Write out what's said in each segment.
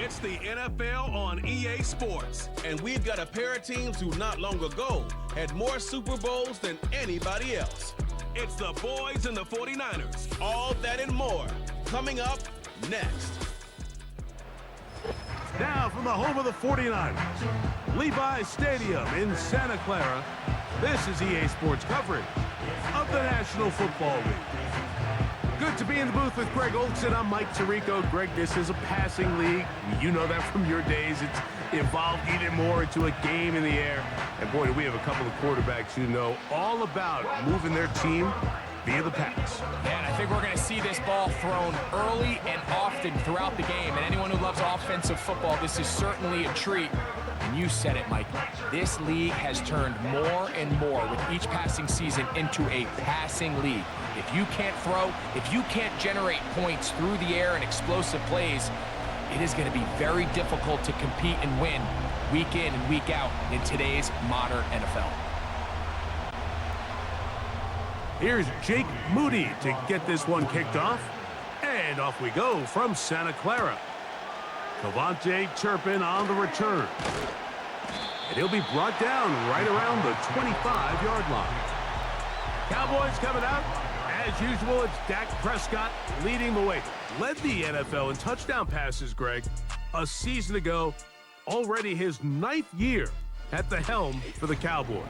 It's the NFL on EA Sports, and we've got a pair of teams who not long ago had more Super Bowls than anybody else. It's the boys and the 49ers. All that and more coming up next. Now from the home of the 49ers, Levi's Stadium in Santa Clara, this is EA Sports coverage of the National Football League. Good to be in the booth with Greg Olson. I'm Mike Tirico. Greg, this is a passing league. You know that from your days. It's evolved even more into a game in the air. And boy, do we have a couple of quarterbacks who know all about moving their team via the pass. And I think we're going to see this ball thrown early and often throughout the game. And anyone who loves offensive football, this is certainly a treat. And you said it, Mike. This league has turned more and more with each passing season into a passing league. If you can't throw, if you can't generate points through the air and explosive plays, it is going to be very difficult to compete and win week in and week out in today's modern NFL. Here's Jake Moody to get this one kicked off. And off we go from Santa Clara. Cavante Turpin on the return. And he'll be brought down right around the 25-yard line. Cowboys coming out. As usual, it's Dak Prescott leading the way. Led the NFL in touchdown passes, Greg, a season ago. Already his 9th year at the helm for the Cowboys.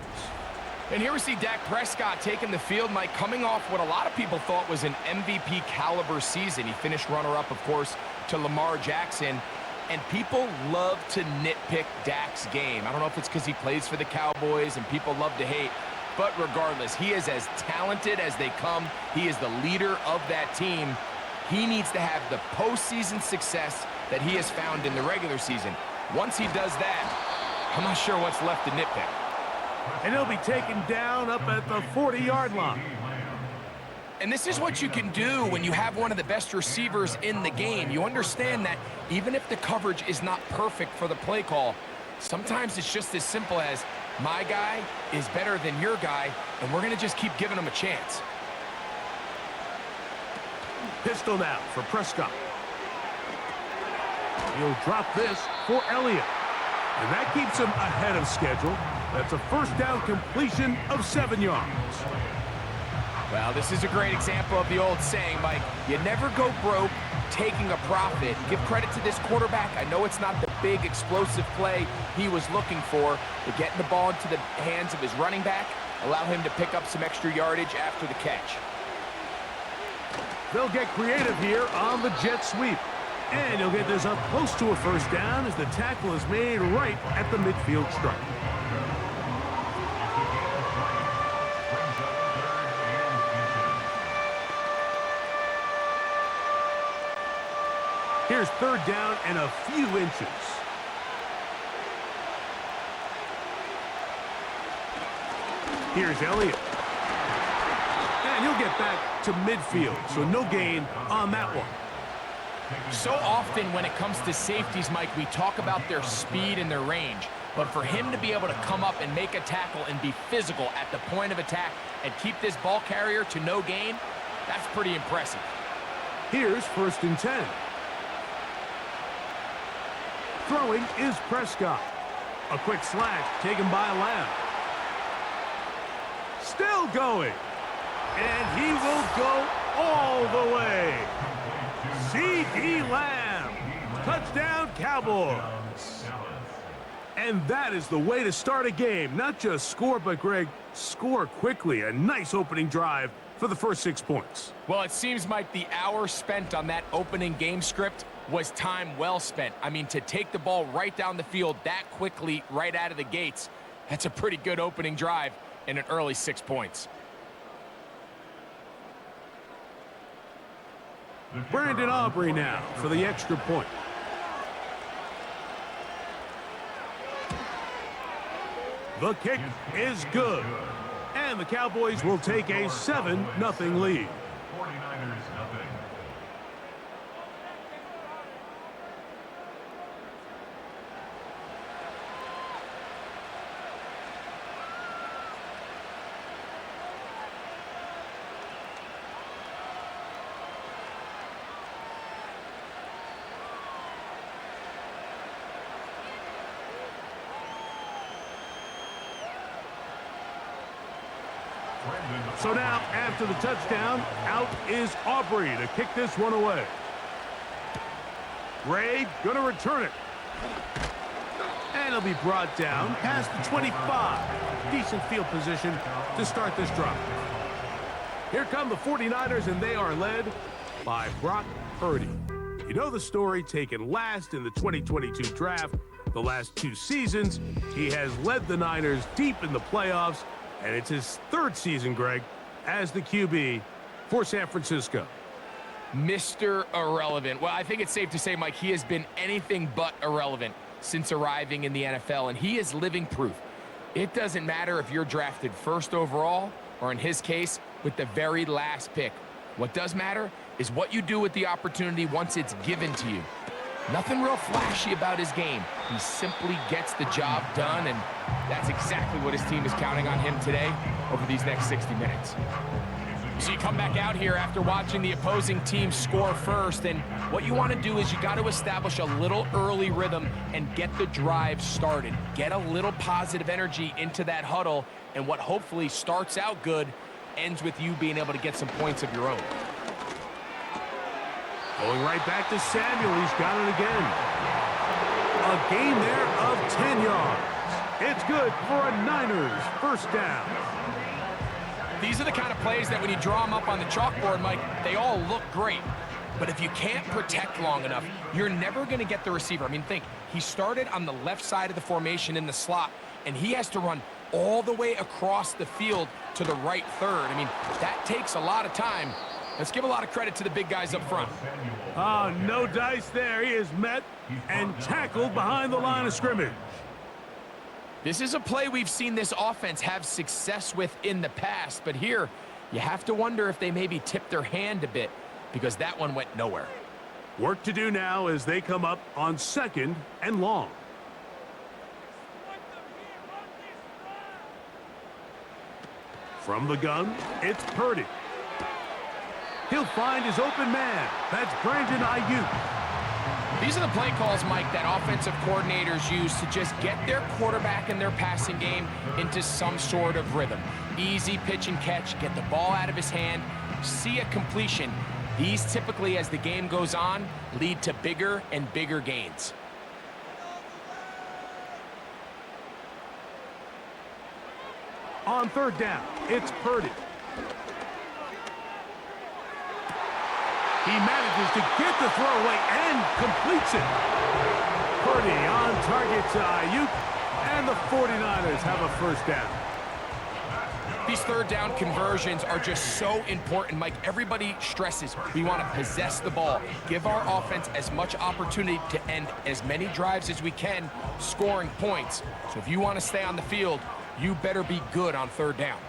And here we see Dak Prescott taking the field, Mike, coming off what a lot of people thought was an MVP caliber season. He finished runner-up, of course, to Lamar Jackson. And people love to nitpick Dak's game. I don't know if it's because he plays for the Cowboys and people love to hate. But regardless, he is as talented as they come. He is the leader of that team. He needs to have the postseason success that he has found in the regular season. Once he does that, I'm not sure what's left to nitpick. And he'll be taken down up at the 40-yard line. And this is what you can do when you have one of the best receivers in the game. You understand that even if the coverage is not perfect for the play call, sometimes it's just as simple as, my guy is better than your guy, and we're going to just keep giving him a chance. Pistol now for Prescott. He'll drop this for Elliott. And that keeps him ahead of schedule. That's a first down completion of 7 yards. Well, this is a great example of the old saying, Mike, you never go broke taking a profit. Give credit to this quarterback. I know it's not the big explosive play he was looking for, but getting the ball into the hands of his running back, allow him to pick up some extra yardage after the catch. They'll get creative here on the jet sweep. And he'll get this up close to a first down as the tackle is made right at the midfield stripe. Here's third down and a few inches. Here's Elliott. And he'll get back to midfield, so no gain on that one. So often when it comes to safeties, Mike, we talk about their speed and their range. But for him to be able to come up and make a tackle and be physical at the point of attack and keep this ball carrier to no gain, that's pretty impressive. Here's 1st and 10. Throwing is Prescott. A quick slash taken by Lamb. Still going. And he will go all the way. C.D. Lamb. Touchdown, Cowboys. And that is the way to start a game. Not just score, but, Greg, score quickly. A nice opening drive for the first 6 points. Well, it seems, Mike, the hour spent on that opening game script was time well spent. I mean, to take the ball right down the field that quickly right out of the gates, that's a pretty good opening drive and an early 6 points. Brandon Aubrey now for the extra point. The kick is good. And the Cowboys will take a 7-0 lead. 49ers nothing. So now, after the touchdown, out is Aubrey to kick this one away. Gray going to return it. And it'll be brought down past the 25. Decent field position to start this drive. Here come the 49ers, and they are led by Brock Purdy. You know the story, taken last in the 2022 draft. The last 2 seasons, he has led the Niners deep in the playoffs, and it's his 3rd season, Greg, as the QB for San Francisco. Mr. Irrelevant. Well, I think it's safe to say, Mike, he has been anything but irrelevant since arriving in the NFL, and he is living proof. It doesn't matter if you're drafted 1st overall, or in his case, with the very last pick. What does matter is what you do with the opportunity once it's given to you. Nothing real flashy about his game. He simply gets the job done, and that's exactly what his team is counting on him today over these next 60 minutes. So you come back out here after watching the opposing team score first, and what you want to do is you got to establish a little early rhythm and get the drive started. Get a little positive energy into that huddle, and what hopefully starts out good ends with you being able to get some points of your own. Going right back to Samuel. He's got it again. A gain there of 10 yards. It's good for a Niners first down. These are the kind of plays that when you draw them up on the chalkboard, Mike, they all look great. But if you can't protect long enough, you're never going to get the receiver. I mean, think, he started on the left side of the formation in the slot, and he has to run all the way across the field to the right third. I mean, that takes a lot of time. Let's give a lot of credit to the big guys up front. Oh, no dice there. He is met and tackled behind the line of scrimmage. This is a play we've seen this offense have success with in the past, but here you have to wonder if they maybe tipped their hand a bit because that one went nowhere. Work to do now as they come up on 2nd and long. From the gun, it's Purdy. He'll find his open man. That's Brandon Ayuk. These are the play calls, Mike, that offensive coordinators use to just get their quarterback and their passing game into some sort of rhythm. Easy pitch and catch, get the ball out of his hand, see a completion. These typically, as the game goes on, lead to bigger and bigger gains. On 3rd down, it's Purdy. He manages to get the throw away and completes it. Purdy on target to Ayuk, and the 49ers have a first down. These 3rd down conversions are just so important, Mike. Everybody stresses we want to possess the ball, give our offense as much opportunity to end as many drives as we can, scoring points. So if you want to stay on the field, you better be good on 3rd down.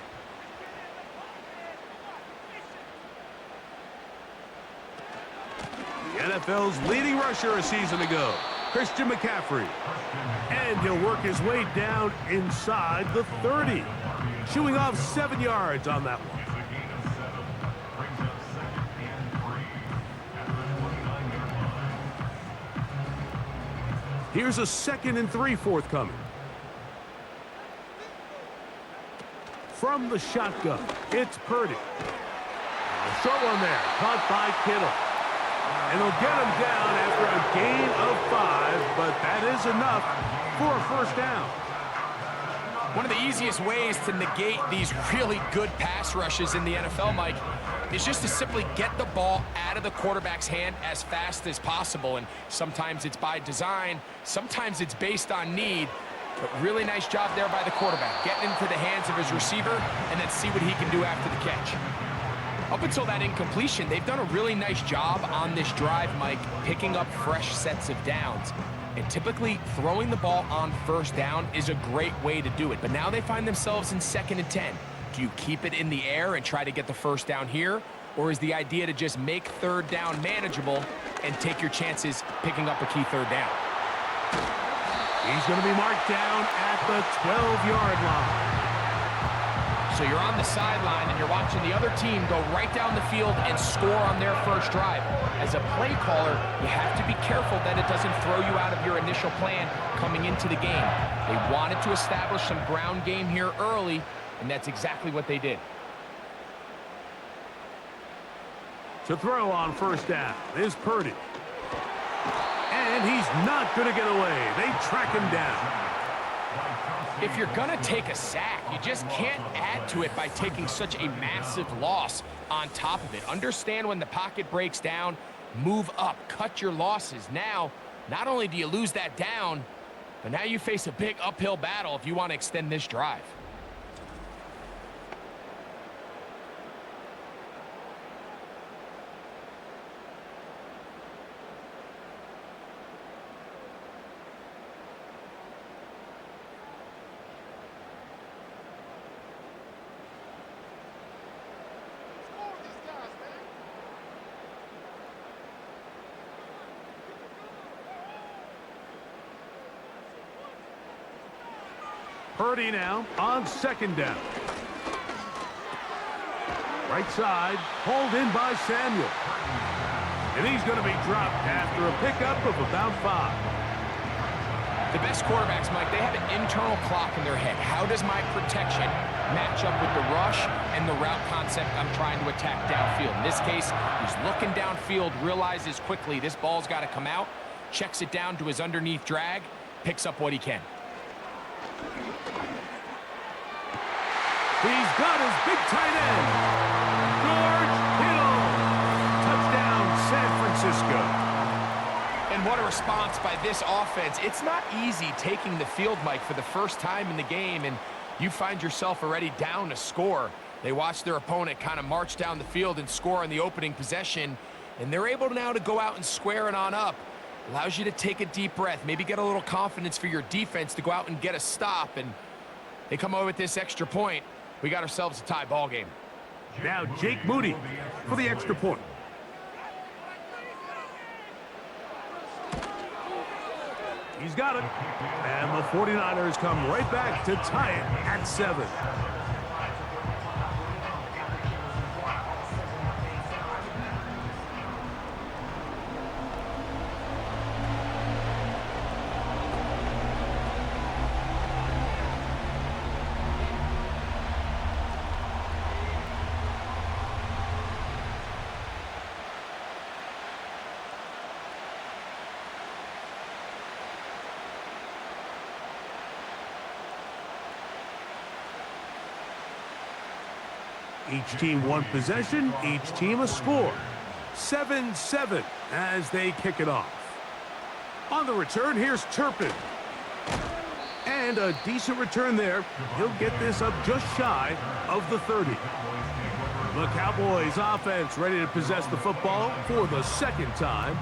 NFL's leading rusher a season ago, Christian McCaffrey. And he'll work his way down inside the 30. Chewing off 7 yards on that one. Here's a 2nd and 3 forthcoming. From the shotgun, it's Purdy. A short one there, caught by Kittle. And they'll get him down after a gain of 5, but that is enough for a first down. One of the easiest ways to negate these really good pass rushes in the NFL, Mike, is just to simply get the ball out of the quarterback's hand as fast as possible. And sometimes it's by design, sometimes it's based on need. But really nice job there by the quarterback, getting into the hands of his receiver and then see what he can do after the catch. Up until that incompletion, they've done a really nice job on this drive, Mike, picking up fresh sets of downs. And typically, throwing the ball on 1st down is a great way to do it. But now they find themselves in 2nd and 10. Do you keep it in the air and try to get the first down here? Or is the idea to just make 3rd down manageable and take your chances picking up a key 3rd down? He's going to be marked down at the 12-yard line. So you're on the sideline and you're watching the other team go right down the field and score on their first drive. As a play caller, you have to be careful that it doesn't throw you out of your initial plan coming into the game. They wanted to establish some ground game here early, and that's exactly what they did. To throw on first down is Purdy. And he's not going to get away. They track him down. If you're going to take a sack, you just can't add to it by taking such a massive loss on top of it. Understand when the pocket breaks down, move up, cut your losses. Now, not only do you lose that down, but now you face a big uphill battle if you want to extend this drive. Purdy now on second down. Right side, pulled in by Samuel. And he's going to be dropped after a pickup of about 5. The best quarterbacks, Mike, they have an internal clock in their head. How does my protection match up with the rush and the route concept I'm trying to attack downfield? In this case, he's looking downfield, realizes quickly this ball's got to come out, checks it down to his underneath drag, picks up what he can. He's got his big tight end, George Kittle. Touchdown, San Francisco. And what a response by this offense. It's not easy taking the field, Mike, for the first time in the game, and you find yourself already down a score. They watch their opponent kind of march down the field and score on the opening possession, and they're able now to go out and square it on up. Allows you to take a deep breath, maybe get a little confidence for your defense to go out and get a stop, and they come away with this extra point. We got ourselves a tie ball game. Now Jake Moody for the extra point. He's got it. And the 49ers come right back to tie it at 7. Each team one possession, each team a score. 7-7 as they kick it off. On the return, here's Turpin. And a decent return there. He'll get this up just shy of the 30. The Cowboys offense ready to possess the football for the second time.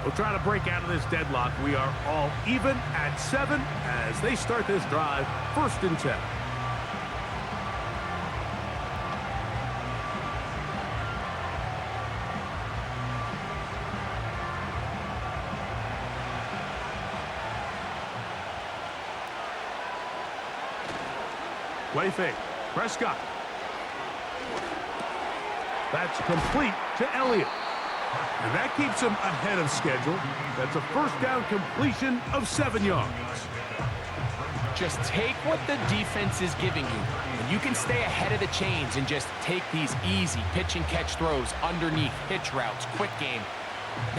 We'll try to break out of this deadlock. We are all even at 7 as they start this drive, 1st and 10. Play fake. Prescott. That's complete to Elliott. And that keeps him ahead of schedule. That's a first down completion of 7 yards. Just take what the defense is giving you. And you can stay ahead of the chains and just take these easy pitch and catch throws underneath, hitch routes, quick game.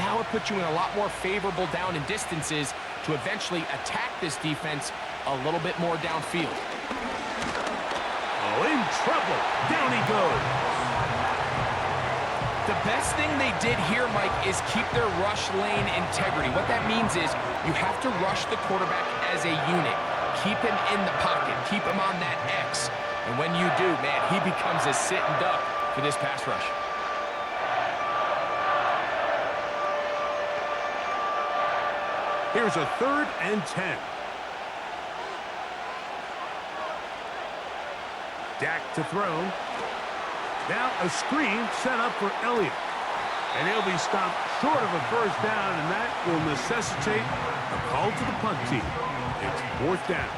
Now it puts you in a lot more favorable down and distances to eventually attack this defense a little bit more downfield. In trouble. Down he goes. The best thing they did here, Mike, is keep their rush lane integrity. What that means is you have to rush the quarterback as a unit. Keep him in the pocket. Keep him on that X. And when you do, man, he becomes a sitting duck for this pass rush. Here's a 3rd and 10. Dak to throw. Now a screen set up for Elliott. And he'll be stopped short of a first down, and that will necessitate a call to the punt team. It's 4th down.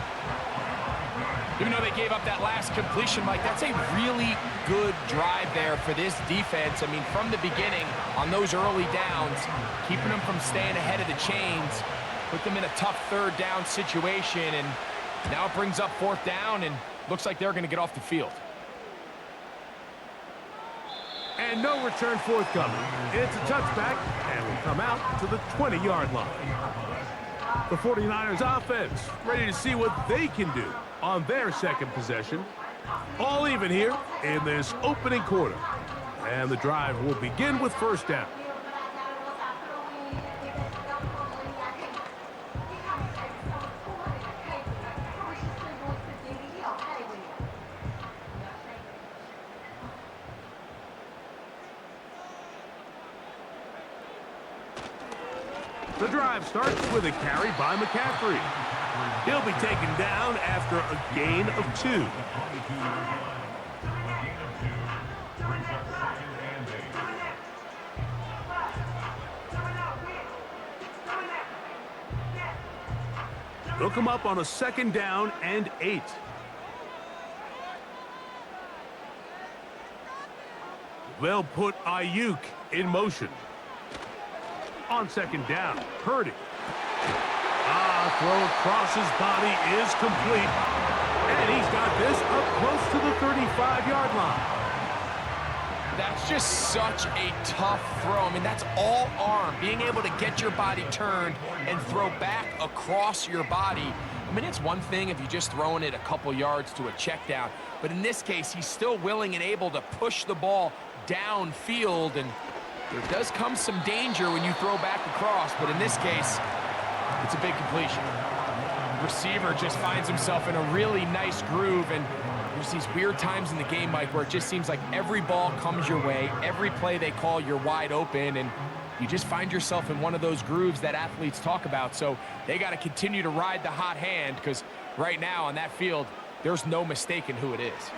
Even though they gave up that last completion, Mike, that's a really good drive there for this defense. I mean, from the beginning, on those early downs, keeping them from staying ahead of the chains, put them in a tough 3rd down situation, and now it brings up 4th down, and looks like they're going to get off the field. And no return forthcoming. It's a touchback, and will come out to the 20-yard line. The 49ers offense ready to see what they can do on their second possession. All even here in this opening quarter. And the drive will begin with first down. The drive starts with a carry by McCaffrey. He'll be taken down after a gain of 2. They'll come up on a 2nd down and 8. They'll put Ayuk in motion. On 2nd down, Purdy. Throw across his body is complete. And he's got this up close to the 35-yard line. That's just such a tough throw. I mean, that's all arm. Being able to get your body turned and throw back across your body. I mean, it's one thing if you're just throwing it a couple yards to a check down. But in this case, he's still willing and able to push the ball downfield. And there does come some danger when you throw back across. But in this case, it's a big completion. Receiver just finds himself in a really nice groove, and there's these weird times in the game, Mike, where it just seems like every ball comes your way, every play they call, you're wide open, and you just find yourself in one of those grooves that athletes talk about. So they got to continue to ride the hot hand, because right now on that field, there's no mistaking who it is.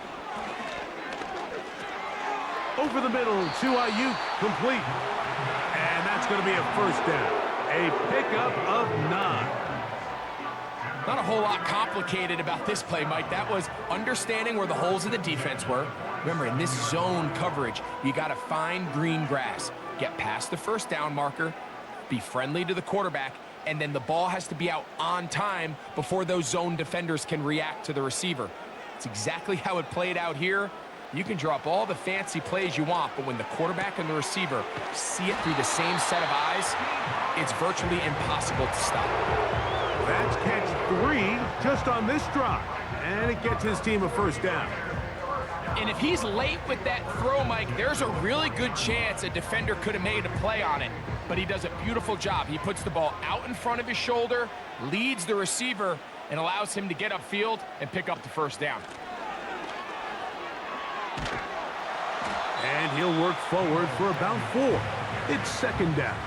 Over the middle to Ayuk, complete. And that's going to be a first down. A pickup of 9. Not a whole lot complicated about this play, Mike. That was understanding where the holes of the defense were. Remember, in this zone coverage, you got to find green grass. Get past the first down marker, be friendly to the quarterback, and then the ball has to be out on time before those zone defenders can react to the receiver. It's exactly how it played out here. You can drop all the fancy plays you want, but when the quarterback and the receiver see it through the same set of eyes, it's virtually impossible to stop. That's catch 3 just on this drive, and it gets his team a first down. And if he's late with that throw, Mike, there's a really good chance a defender could have made a play on it, but he does a beautiful job. He puts the ball out in front of his shoulder, leads the receiver, and allows him to get upfield and pick up the first down. And he'll work forward for about 4. It's 2nd down.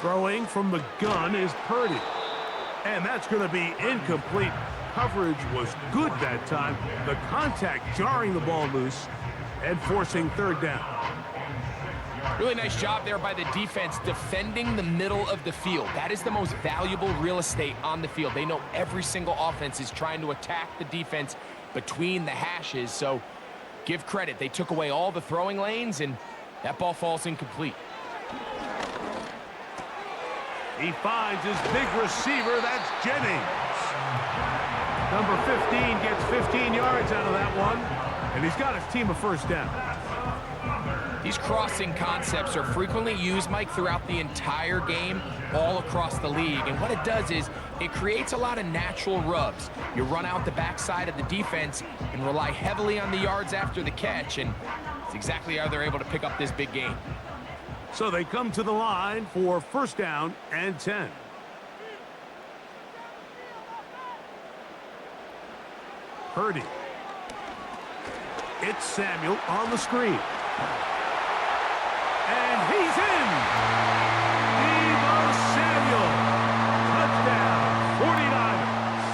Throwing from the gun is Purdy. And that's going to be incomplete. Coverage was good that time. The contact jarring the ball loose and forcing 3rd down. Really nice job there by the defense defending the middle of the field. That is the most valuable real estate on the field. They know every single offense is trying to attack the defense between the hashes. So give credit. They took away all the throwing lanes, and that ball falls incomplete. He finds his big receiver. That's Jennings. Number 15 gets 15 yards out of that one, and he's got his team a first down. These crossing concepts are frequently used, Mike, throughout the entire game, all across the league. And what it does is it creates a lot of natural rubs. You run out the backside of the defense and rely heavily on the yards after the catch, and it's exactly how they're able to pick up this big game. So they come to the line for first down and 10. Purdy. It's Samuel on the screen. And he's in! Deebo Samuel. Touchdown, 49ers.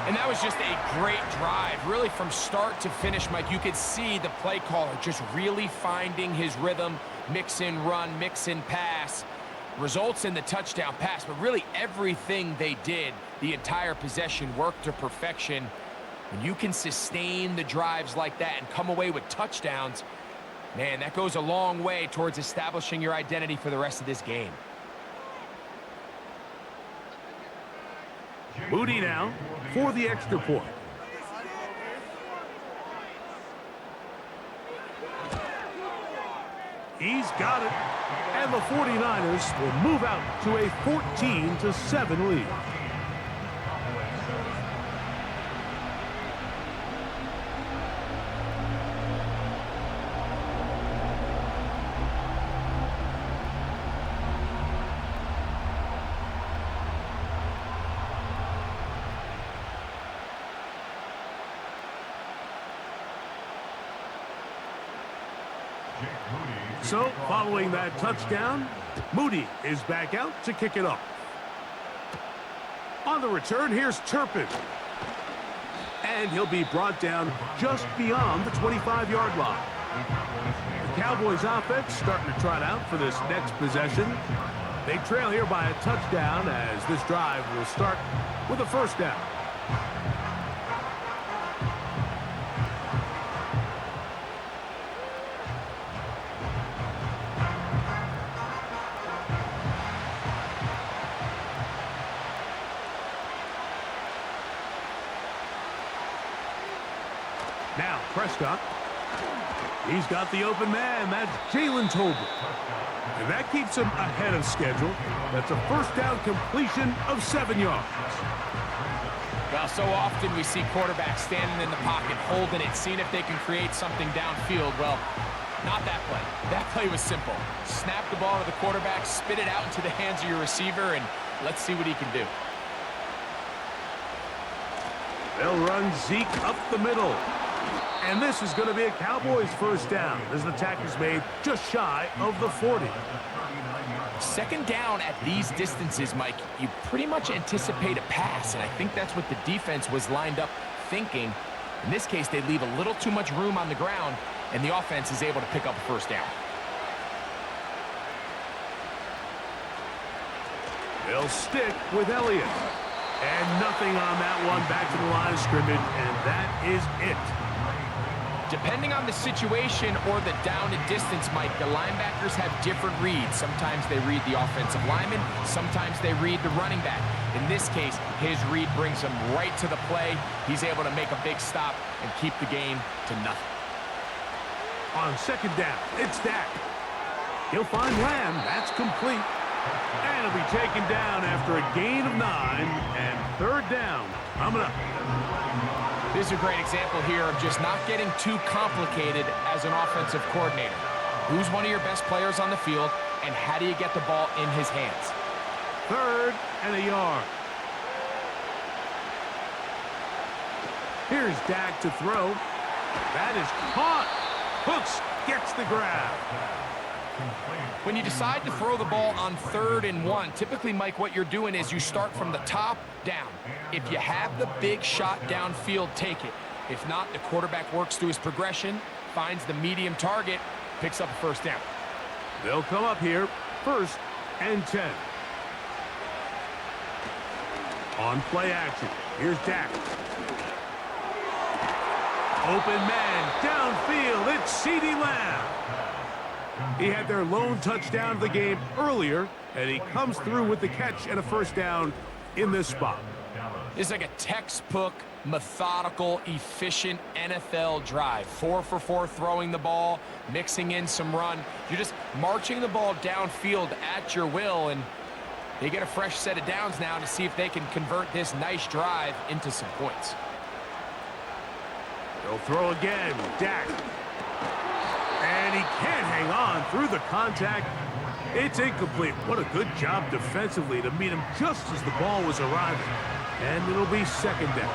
And that was just a great drive, really from start to finish, Mike. You could see the play caller just really finding his rhythm, mix in run, mix in pass. Results in the touchdown pass, but really everything they did, the entire possession worked to perfection. When you can sustain the drives like that and come away with touchdowns, man, that goes a long way towards establishing your identity for the rest of this game. Moody now for the extra point. He's got it. And the 49ers will move out to a 14-7 lead. So, following that touchdown, Moody is back out to kick it off. On the return, here's Turpin. And he'll be brought down just beyond the 25-yard line. The Cowboys offense starting to trot out for this next possession. They trail here by a touchdown as this drive will start with a first down. Now, Prescott. He's got the open man. That's Jalen Tolbert. And that keeps him ahead of schedule. That's a first down completion of 7 yards. Well, so often we see quarterbacks standing in the pocket, holding it, seeing if they can create something downfield. Well, not that play. That play was simple. Snap the ball to the quarterback, spit it out into the hands of your receiver, and let's see what he can do. They'll run Zeke up the middle. And this is going to be a Cowboys first down as the tackle is made just shy of the 40. Second down at these distances, Mike, you pretty much anticipate a pass, and I think that's what the defense was lined up thinking. In this case, they leave a little too much room on the ground, and the offense is able to pick up a first down. They'll stick with Elliott. And nothing on that one, back to the line of scrimmage, and that is it. Depending on the situation or the down and distance, Mike, the linebackers have different reads. Sometimes they read the offensive lineman. Sometimes they read the running back. In this case, his read brings him right to the play. He's able to make a big stop and keep the game to nothing. On second down, it's Dak. He'll find Lamb. That's complete. And he'll be taken down after a gain of 9 and third down coming up. This is a great example here of just not getting too complicated as an offensive coordinator. Who's one of your best players on the field, and how do you get the ball in his hands? Third and a yard. Here's Dak to throw. That is caught. Hooks gets the grab. When you decide to throw the ball on 3rd and 1, typically, Mike, what you're doing is you start from the top down. If you have the big shot downfield, take it. If not, the quarterback works through his progression, finds the medium target, picks up a first down. They'll come up here, 1st and 10. On play action, here's Dak. Open man, downfield, it's CeeDee Lamb. He had their lone touchdown of the game earlier, and he comes through with the catch and a first down in this spot. It's like a textbook, methodical, efficient NFL drive. 4 for 4 throwing the ball, mixing in some run. You're just marching the ball downfield at your will, and they get a fresh set of downs now to see if they can convert this nice drive into some points. They'll throw again, Dak. And he can't hang on through the contact. It's incomplete. What a good job defensively to meet him just as the ball was arriving. And it'll be second down.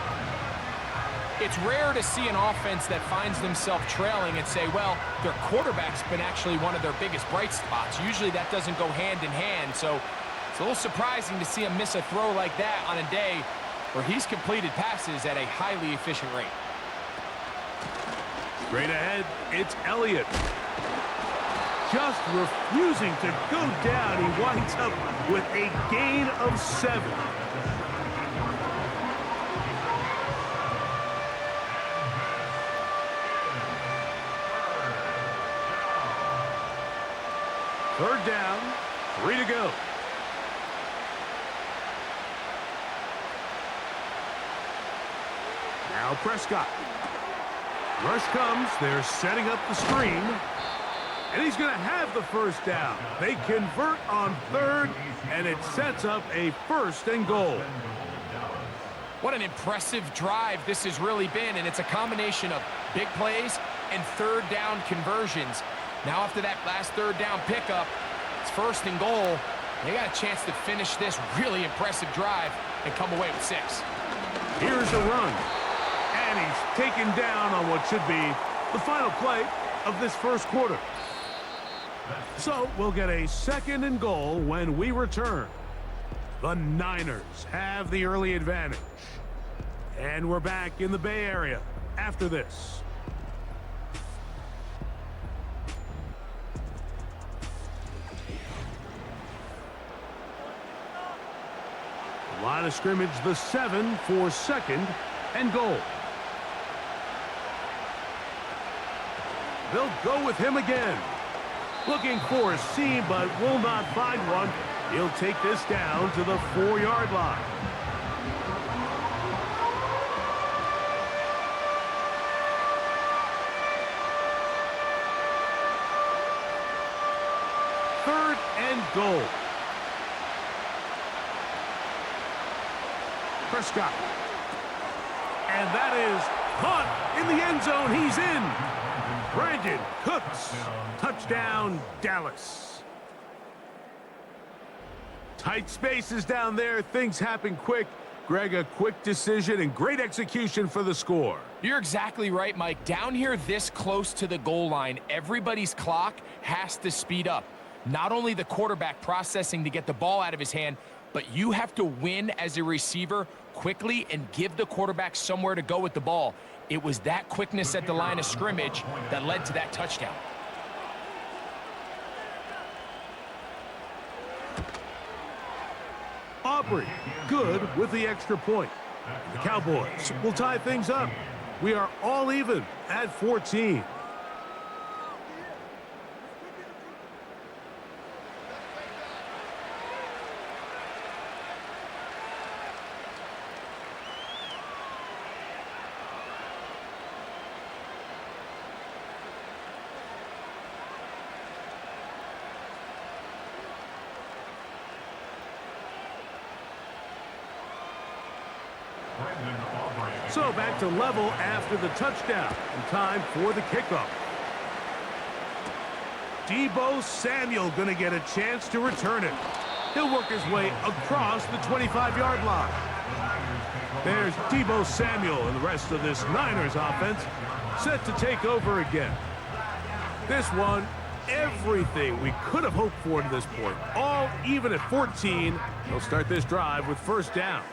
It's rare to see an offense that finds themselves trailing and say, well, their quarterback's been actually one of their biggest bright spots. Usually that doesn't go hand in hand, so it's a little surprising to see him miss a throw like that on a day where he's completed passes at a highly efficient rate. Straight ahead, it's Elliott. just refusing to go down. He winds up with a gain of 7. Third down, 3 to go. Now Prescott. Rush comes. They're setting up the screen. And he's going to have the first down. They convert on 3rd, and it sets up a 1st and goal. What an impressive drive this has really been, and it's a combination of big plays and 3rd down conversions. Now after that last 3rd down pickup, it's 1st and goal. They got a chance to finish this really impressive drive and come away with 6. Here's a run. And he's taken down on what should be the final play of this first quarter. So we'll get a 2nd and goal when we return. The Niners have the early advantage. And we're back in the Bay Area after this. Line of scrimmage, the 7 for 2nd and goal. They'll go with him again. Looking for a seam, but will not find one. He'll take this down to the 4-yard line. Third and goal. Prescott. And that is caught in the end zone. He's in. Brandon Cooks. Touchdown, Dallas. Tight spaces down there. Things happen quick. Greg, a quick decision and great execution for the score. You're exactly right, Mike. Down here this close to the goal line, everybody's clock has to speed up. Not only the quarterback processing to get the ball out of his hand, but you have to win as a receiver quickly and give the quarterback somewhere to go with the ball. It was that quickness at the line of scrimmage that led to that touchdown. Aubrey, good with the extra point. The Cowboys will tie things up. We are all even at 14. So back to level after the touchdown. And time for the kickoff. Deebo Samuel going to get a chance to return it. He'll work his way across the 25-yard line. There's Deebo Samuel and the rest of this Niners offense set to take over again. This one, everything we could have hoped for to this point. All even at 14. They'll start this drive with 1st down.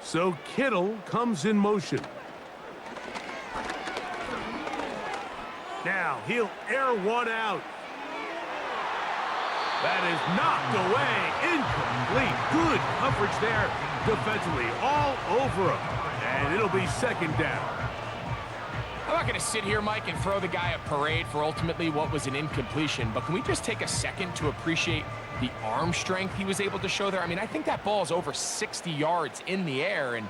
So Kittle comes in motion. Now he'll air one out. That is knocked away. Incomplete. Good coverage there defensively. All over him. And it'll be 2nd down. I'm not going to sit here, Mike, and throw the guy a parade for ultimately what was an incompletion, but can we just take a second to appreciate the arm strength he was able to show there? I mean, I think that ball is over 60 yards in the air, and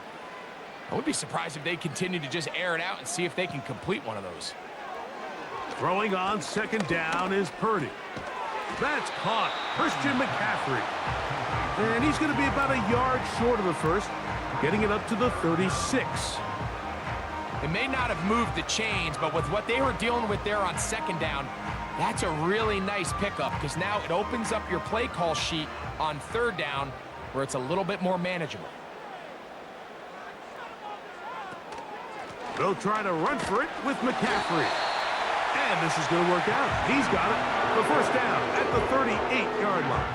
I would be surprised if they continue to just air it out and see if they can complete one of those. Throwing on 2nd down is Purdy. That's caught. Christian McCaffrey. And he's going to be about a yard short of the first, getting it up to the 36. It may not have moved the chains, but with what they were dealing with there on 2nd down, that's a really nice pickup because now it opens up your play call sheet on 3rd down where it's a little bit more manageable. They'll try to run for it with McCaffrey. And this is going to work out. He's got it. The 1st down at the 38-yard line.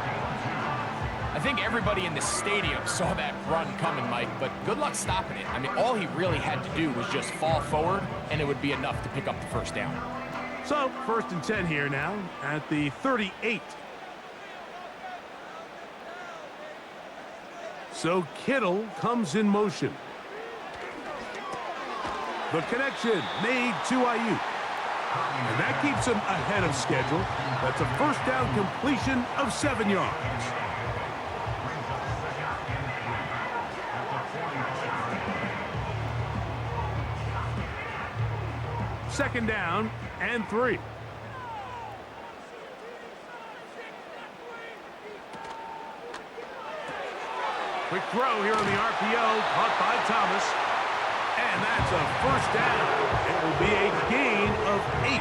think everybody in the stadium saw that run coming, Mike, but good luck stopping it. I mean, all he really had to do was just fall forward, and it would be enough to pick up the first down. So, 1st and 10 here now at the 38. So Kittle comes in motion. The connection made to Ayuk. And that keeps him ahead of schedule. That's a first down completion of 7 yards. Second down and 3. Quick throw here on the RPO, caught by Thomas. And that's a first down. It will be a gain of 8.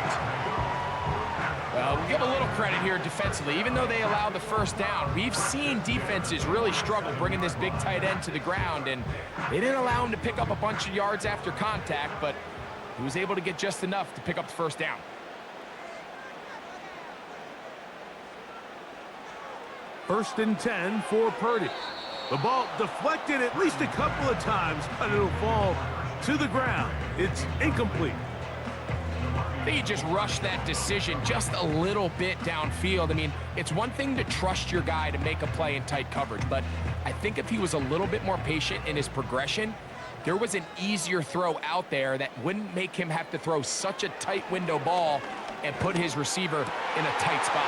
Well, we'll give a little credit here defensively. Even though they allowed the first down, we've seen defenses really struggle bringing this big tight end to the ground, and they didn't allow him to pick up a bunch of yards after contact, but he was able to get just enough to pick up the first down. First and 10 for Purdy. The ball deflected at least a couple of times, but it'll fall to the ground. It's incomplete. I think he just rushed that decision just a little bit downfield. I mean, it's one thing to trust your guy to make a play in tight coverage, but I think if he was a little bit more patient in his progression, there was an easier throw out there that wouldn't make him have to throw such a tight window ball and put his receiver in a tight spot.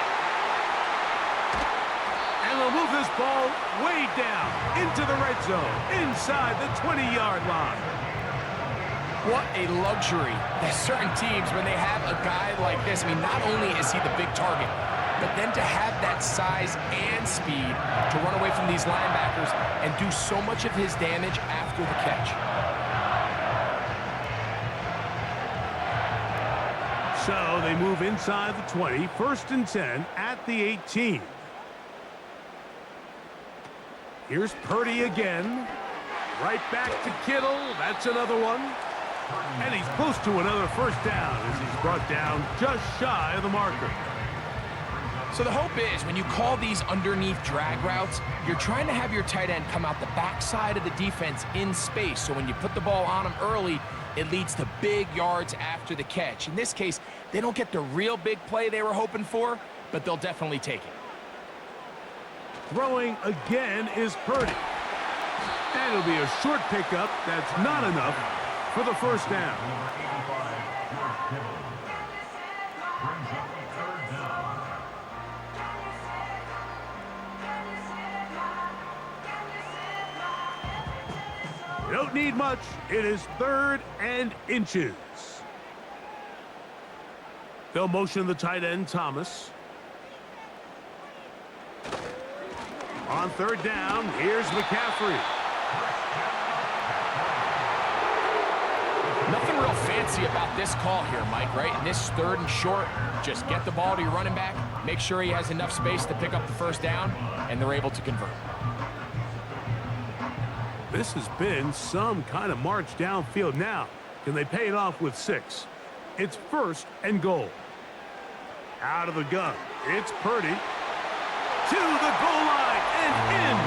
And they'll move this ball way down into the red zone, inside the 20-yard line. What a luxury that certain teams, when they have a guy like this, I mean, not only is he the big target, but then to have that size and speed to run away from these linebackers and do so much of his damage after the catch. So they move inside the 20, 1st and 10 at the 18. Here's Purdy again. Right back to Kittle. That's another one. And he's close to another first down as he's brought down just shy of the marker. So the hope is when you call these underneath drag routes, you're trying to have your tight end come out the backside of the defense in space. So when you put the ball on him early, it leads to big yards after the catch. In this case, they don't get the real big play they were hoping for, but they'll definitely take it. Throwing again is Purdy. And it'll be a short pickup. That's not enough for the first down. You don't need much. It is 3rd and inches. They'll motion the tight end, Thomas. On 3rd down, here's McCaffrey. Nothing real fancy about this call here, Mike, right? In this 3rd and short, just get the ball to your running back, make sure he has enough space to pick up the first down, and they're able to convert. This has been some kind of march downfield now. Can they pay it off with 6? It's 1st and goal. Out of the gun. It's Purdy. To the goal line and in.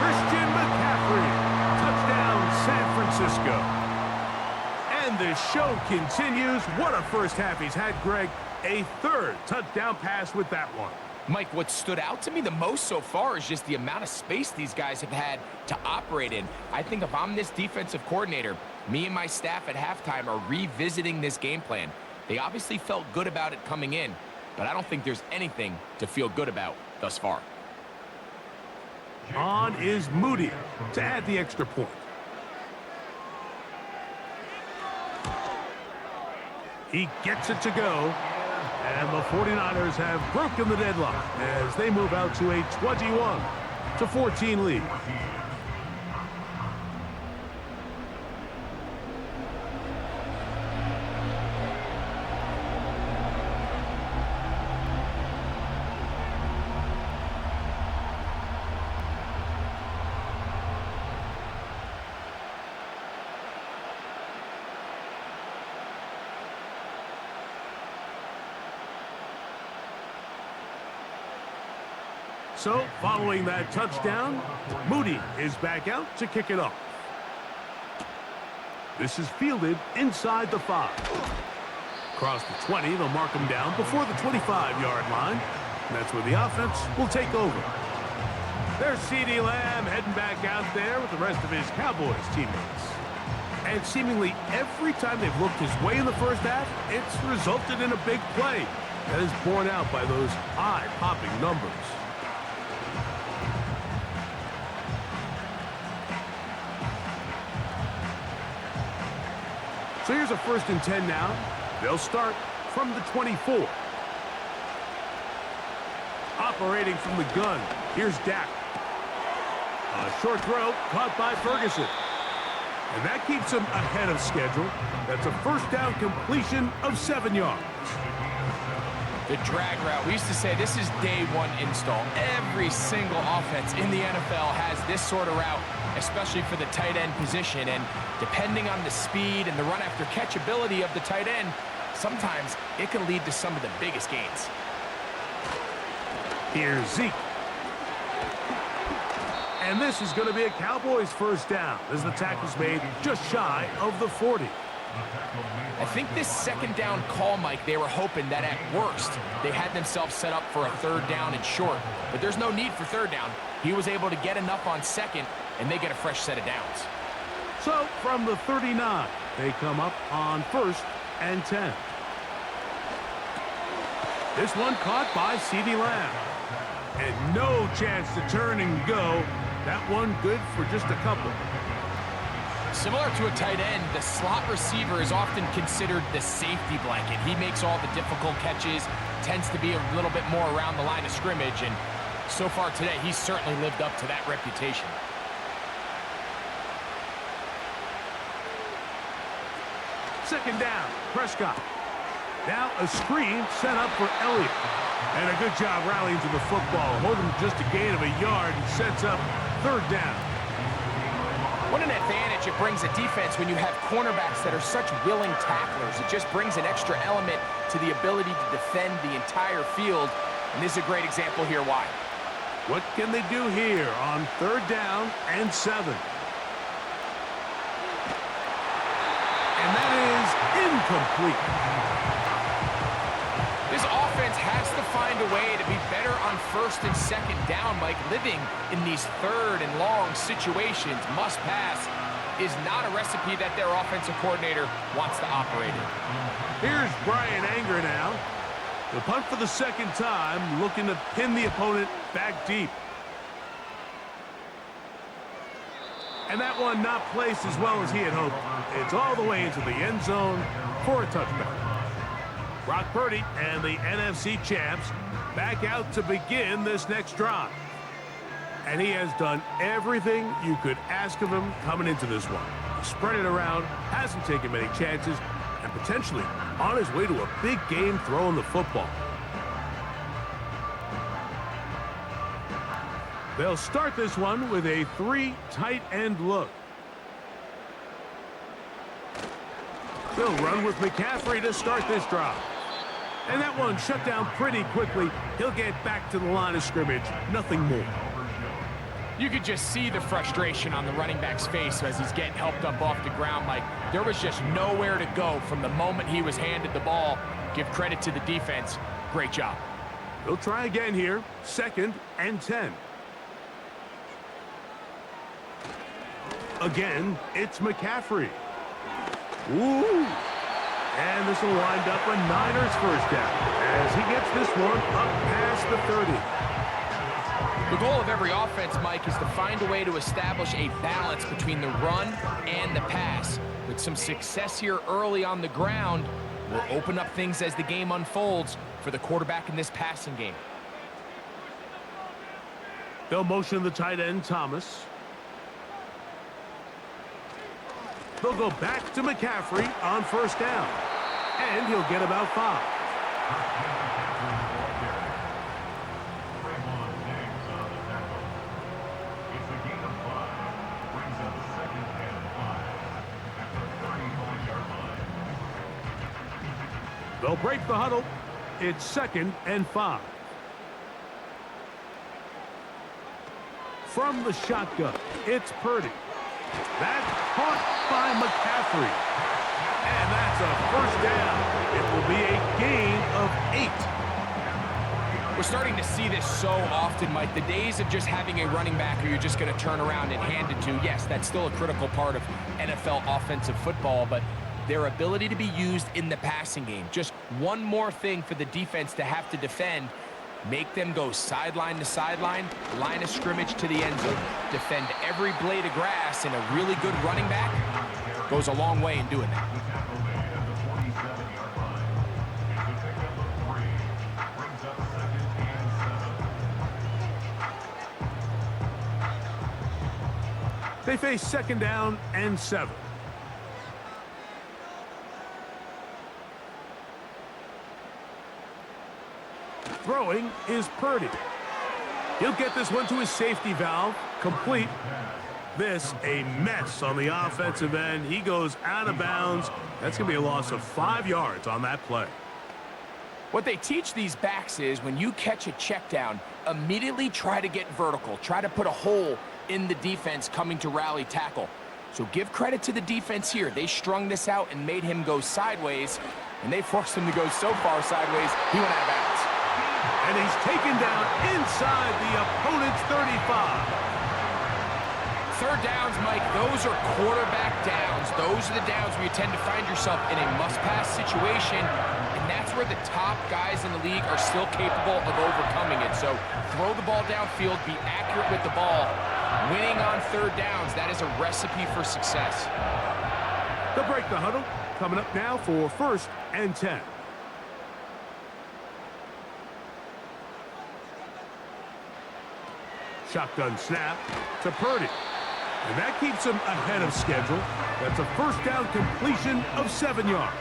Christian McCaffrey. Touchdown, San Francisco. And the show continues. What a first half he's had, Greg. A 3rd touchdown pass with that one. Mike, what stood out to me the most so far is just the amount of space these guys have had to operate in. I think if I'm this defensive coordinator, me and my staff at halftime are revisiting this game plan. They obviously felt good about it coming in, but I don't think there's anything to feel good about thus far. On is Moody to add the extra point. He gets it to go. And the 49ers have broken the deadlock as they move out to a 21-14 lead. So, following that touchdown, Moody is back out to kick it off. This is fielded inside the 5. Across the 20, they'll mark him down before the 25-yard line. And that's where the offense will take over. There's CeeDee Lamb heading back out there with the rest of his Cowboys teammates. And seemingly every time they've looked his way in the first half, it's resulted in a big play that is borne out by those eye-popping numbers. So here's a 1st and 10 now. They'll start from the 24. Operating from the gun, here's Dak. A short throw caught by Ferguson. And that keeps him ahead of schedule. That's a 1st down completion of 7 yards. The drag route. We used to say this is day 1 install. Every single offense in the NFL has this sort of route, especially for the tight end position. And depending on the speed and the run after catch ability of the tight end, sometimes it can lead to some of the biggest gains. Here's Zeke. And this is going to be a Cowboys 1st down as the tackle's made just shy of the 40. I think this 2nd down call, Mike, they were hoping that at worst they had themselves set up for a 3rd down and short. But there's no need for 3rd down. He was able to get enough on 2nd, and they get a fresh set of downs. So from the 39, they come up on 1st and 10. This one caught by CeeDee Lamb. And no chance to turn and go. That one good for just a couple. Similar to a tight end, the slot receiver is often considered the safety blanket. He makes all the difficult catches, tends to be a little bit more around the line of scrimmage, and so far today, he's certainly lived up to that reputation. Second down, Prescott. Now a screen set up for Elliott. And a good job rallying to the football, holding just a gain of a yard and sets up 3rd down. What an advantage it brings a defense when you have cornerbacks that are such willing tacklers. It just brings an extra element to the ability to defend the entire field. And this is a great example here why. What can they do here on 3rd down and 7? And that is incomplete. This offense has to find a way to be better on 1st and 2nd down, Mike. Living in these 3rd and long situations, must pass, is not a recipe that their offensive coordinator wants to operate in. Here's Brian Anger now. The punt for the 2nd time, looking to pin the opponent back deep. And that one not placed as well as he had hoped. It's all the way into the end zone for a touchback. Brock Purdy and the NFC champs back out to begin this next drive. And he has done everything you could ask of him coming into this one. Spread it around, hasn't taken many chances, and potentially on his way to a big game throwing the football. They'll start this one with a 3 tight end look. They'll run with McCaffrey to start this drive. And that one shut down pretty quickly. He'll get back to the line of scrimmage. Nothing more. You could just see the frustration on the running back's face as he's getting helped up off the ground, Mike. There was just nowhere to go from the moment he was handed the ball. Give credit to the defense. Great job. They'll try again here. 2nd and 10. Again, it's McCaffrey. Ooh. And this will wind up a Niners 1st down as he gets this one up past the 30. The goal of every offense, Mike, is to find a way to establish a balance between the run and the pass. With some success here early on the ground, will open up things as the game unfolds for the quarterback in this passing game. They'll motion the tight end, Thomas. They'll go back to McCaffrey on 1st down. And he'll get about 5. They'll break the huddle. It's 2nd and 5. From the shotgun, it's Purdy. That's caught by McCaffrey. And that's a first down. It will be a gain of 8. We're starting to see this so often, Mike. The days of just having a running back who you're just going to turn around and hand it to, yes, that's still a critical part of NFL offensive football, but their ability to be used in the passing game. Just one more thing for the defense to have to defend. Make them go sideline to sideline, line of scrimmage to the end zone. Defend every blade of grass, and a really good running back goes a long way in doing that. They face second down and 7. Throwing is Purdy. He'll get this one to his safety valve, complete. This a mess on the offensive end. He goes out of bounds. That's going to be a loss of 5 yards on that play. What they teach these backs is when you catch a check down, immediately try to get vertical. Try to put a hole in the defense coming to rally tackle. So give credit to the defense here. They strung this out and made him go sideways, and they forced him to go so far sideways, he went out of bounds. And he's taken down inside the opponent's 35. Third downs, Mike, those are quarterback downs. Those are the downs where you tend to find yourself in a must-pass situation, and that's where the top guys in the league are still capable of overcoming it. So throw the ball downfield, be accurate with the ball. Winning on third downs, that is a recipe for success. They'll break the huddle. Coming up now for 1st and 10. Shotgun snap to Purdy. And that keeps him ahead of schedule. That's a first down completion of 7 yards.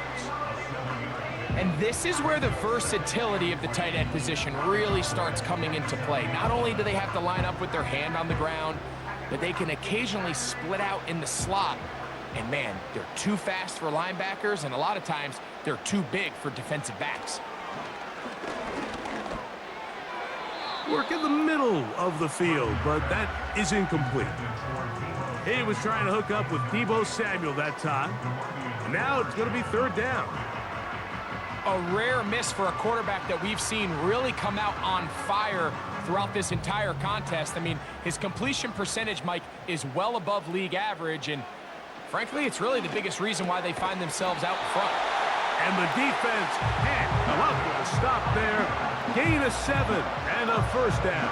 And this is where the versatility of the tight end position really starts coming into play. Not only do they have to line up with their hand on the ground, but they can occasionally split out in the slot. And man, they're too fast for linebackers, and a lot of times they're too big for defensive backs. Work in the middle of the field, but that is incomplete. He was trying to hook up with Deebo Samuel that time. And now it's going to be third down. A rare miss for a quarterback that we've seen really come out on fire throughout this entire contest. I mean, his completion percentage, Mike, is well above league average, and frankly, it's really the biggest reason why they find themselves out front. And the defense can't come up with a stop there. Gain of 7 and a first down.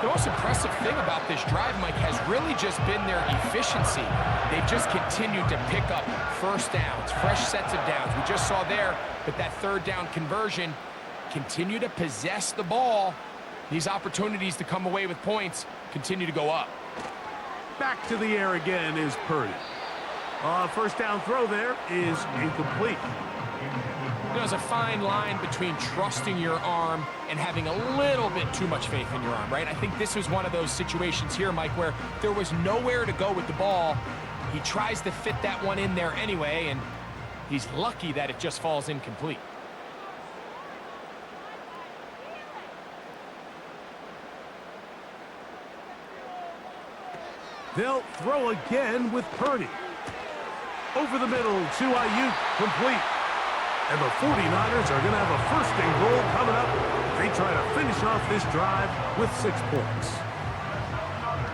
The most impressive thing about this drive, Mike, has really just been their efficiency. They've just continued to pick up first downs, fresh sets of downs. We just saw there, but that third down conversion, continue to possess the ball. These opportunities to come away with points continue to go up. Back to the air again is Purdy. First down throw there is incomplete. There's a fine line between trusting your arm and having a little bit too much faith in your arm, right? I think this was one of those situations here, Mike, where there was nowhere to go with the ball. He tries to fit that one in there anyway, and he's lucky that it just falls incomplete. They'll throw again with Purdy. Over the middle to Ayuk, complete. And the 49ers are going to have a first and goal coming up. They try to finish off this drive with 6 points.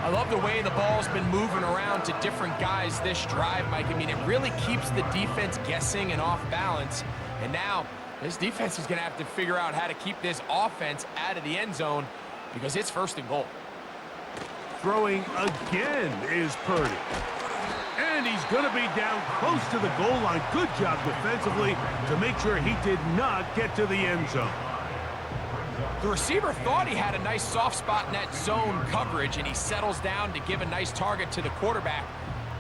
I love the way the ball's been moving around to different guys this drive, Mike. I mean, it really keeps the defense guessing and off balance. And now this defense is going to have to figure out how to keep this offense out of the end zone because it's first and goal. Throwing again is Purdy. And he's going to be down close to the goal line. Good job defensively to make sure he did not get to the end zone. The receiver thought he had a nice soft spot in that zone coverage, and he settles down to give a nice target to the quarterback.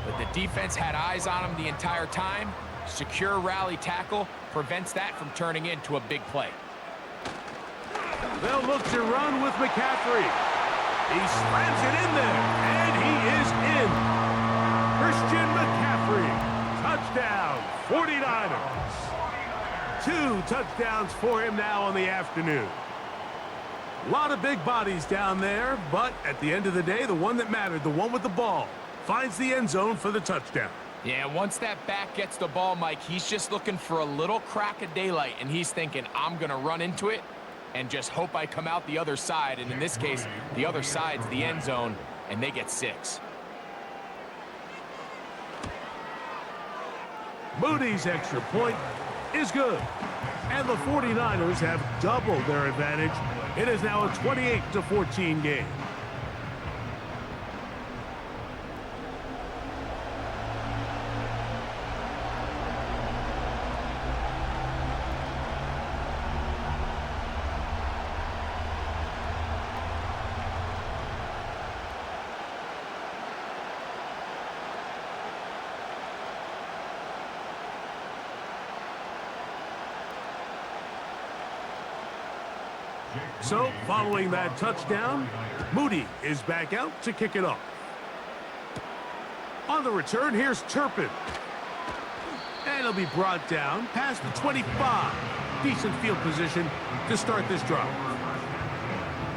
But the defense had eyes on him the entire time. Secure rally tackle prevents that from turning into a big play. They'll look to run with McCaffrey. He slams it in there, and he is in. Christian McCaffrey, touchdown, 49ers. 2 touchdowns for him now on the afternoon. A lot of big bodies down there, but at the end of the day, the one that mattered, the one with the ball, finds the end zone for the touchdown. Yeah, once that back gets the ball, Mike, he's just looking for a little crack of daylight, and he's thinking, I'm going to run into it and just hope I come out the other side. And in this case, the other side's the end zone, and they get 6. Moody's extra point is good. And the 49ers have doubled their advantage. It is now a 28-14 game. So, following that touchdown, Moody is back out to kick it off. On the return, here's Turpin. And he'll be brought down past the 25. Decent field position to start this drive.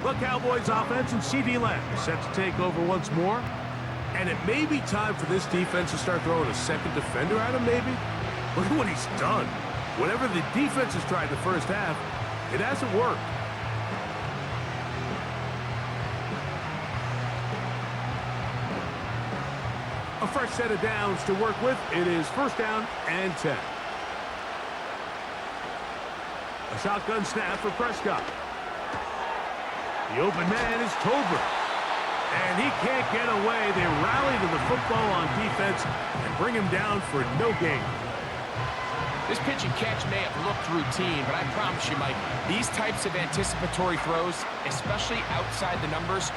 The Cowboys offense and C.D. Lamb set to take over once more. And it may be time for this defense to start throwing a second defender at him, maybe. Look at what he's done. Whatever the defense has tried the first half, it hasn't worked. A fresh set of downs to work with. It is first down and 10. A shotgun snap for Prescott. The open man is Tolbert. And he can't get away. They rally to the football on defense and bring him down for no gain. This pitch and catch may have looked routine, but I promise you, Mike, these types of anticipatory throws, especially outside the numbers,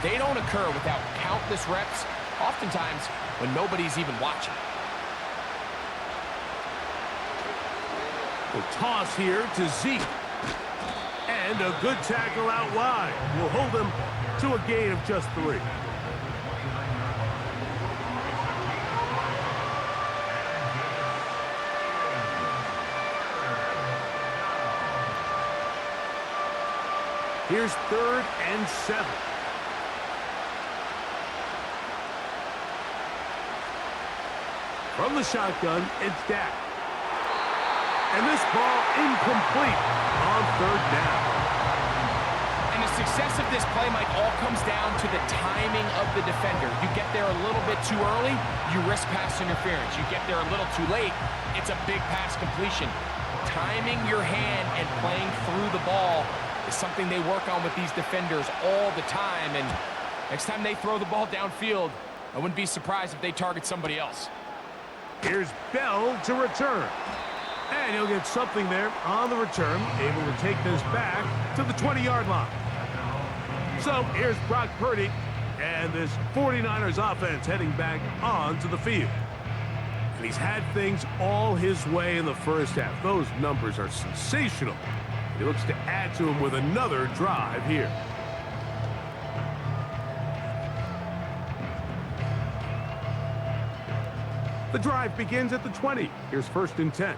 they don't occur without countless reps, oftentimes when nobody's even watching. The toss here to Zeke. And a good tackle out wide will hold him to a gain of just 3. Here's 3rd and 7. From the shotgun, it's Dak. And this ball incomplete on 3rd down. And the success of this play, Mike, all comes down to the timing of the defender. You get there a little bit too early, you risk pass interference. You get there a little too late, it's a big pass completion. Timing your hand and playing through the ball is something they work on with these defenders all the time. And next time they throw the ball downfield, I wouldn't be surprised if they target somebody else. Here's Bell to return. And he'll get something there on the return, able to take this back to the 20-yard line. So here's Brock Purdy and this 49ers offense heading back onto the field. And he's had things all his way in the first half. Those numbers are sensational. He looks to add to him with another drive here. The drive begins at the 20. Here's 1st and 10.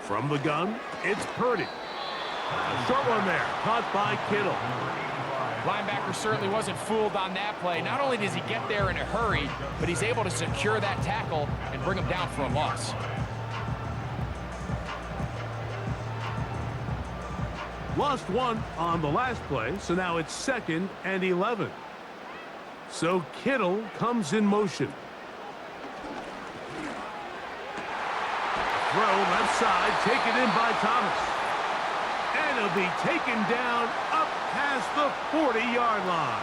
From the gun, it's Purdy. A short one there, caught by Kittle. Linebacker certainly wasn't fooled on that play. Not only does he get there in a hurry, but he's able to secure that tackle and bring him down for a loss. Lost one on the last play, so now it's 2nd and 11. So Kittle comes in motion. Throw left side, taken in by Thomas. And he'll be taken down up past the 40-yard line.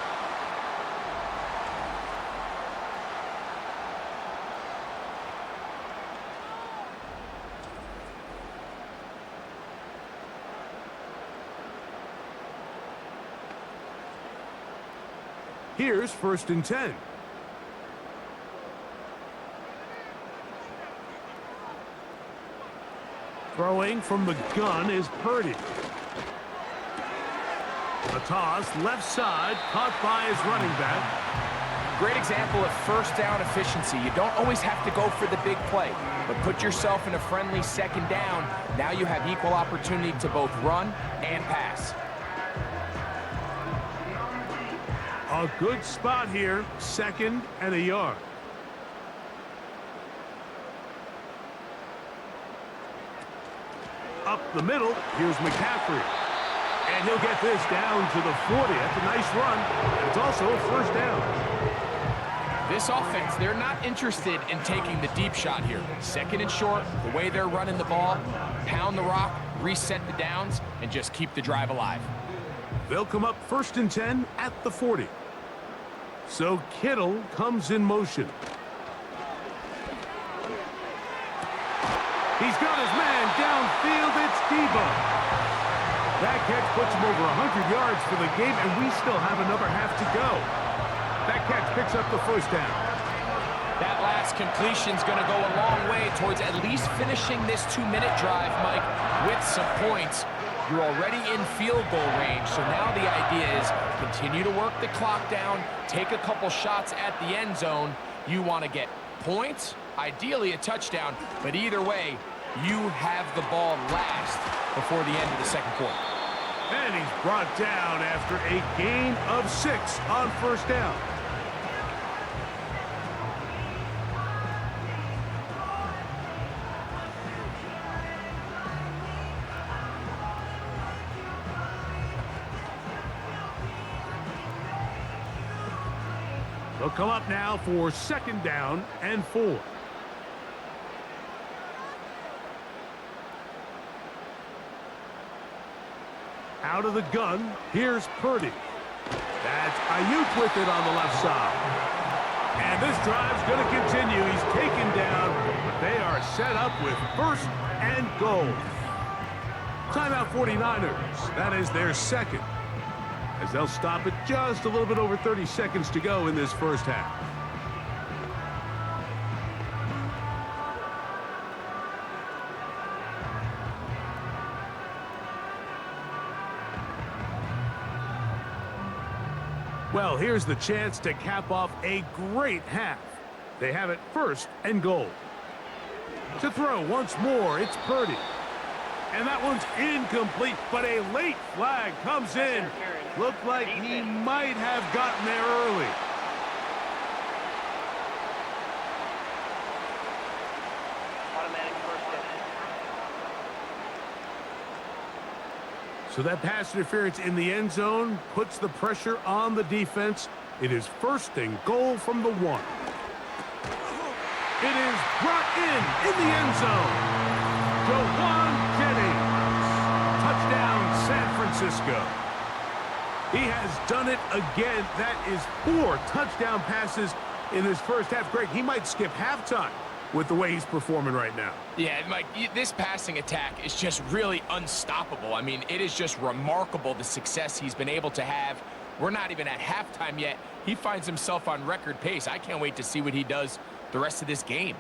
Here's 1st and 10. Throwing from the gun is Purdy. A toss, left side, caught by his running back. Great example of first down efficiency. You don't always have to go for the big play, but put yourself in a friendly second down. Now you have equal opportunity to both run and pass. A good spot here, 2nd and a yard. Up the middle, here's McCaffrey. And he'll get this down to the 40. That's a nice run. And it's also a first down. This offense, they're not interested in taking the deep shot here. 2nd and short, the way they're running the ball, pound the rock, reset the downs, and just keep the drive alive. They'll come up 1st and 10 at the 40. So Kittle comes in motion. He's got his man downfield. It's Debo. That catch puts him over 100 yards for the game, and we still have another half to go. That catch picks up the first down. That last completion's going to go a long way towards at least finishing this 2-minute drive, Mike, with some points. You're already in field goal range, so now the idea is continue to work the clock down, take a couple shots at the end zone. You want to get points, ideally a touchdown, but either way, you have the ball last before the end of the second quarter. And he's brought down after a gain of 6 on first down. They'll come up now for 2nd down and 4. Out of the gun, here's Purdy. That's Ayuk with it on the left side. And this drive's going to continue. He's taken down, but they are set up with 1st and goal. Timeout 49ers. That is their 2nd. As they'll stop it just a little bit over 30 seconds to go in this first half. Well, here's the chance to cap off a great half. They have it 1st and goal. To throw once more, it's Purdy. And that one's incomplete, but a late flag comes in. Looked like he might have gotten there early. So that pass interference in the end zone puts the pressure on the defense. It is 1st and goal from the 1. It is brought in the end zone. Jawan Jennings. Touchdown, San Francisco. He has done it again. That is 4 touchdown passes in his first half. Greg, he might skip halftime with the way he's performing right now. Yeah, Mike, this passing attack is just really unstoppable. I mean, it is just remarkable the success he's been able to have. We're not even at halftime yet. He finds himself on record pace. I can't wait to see what he does the rest of this game.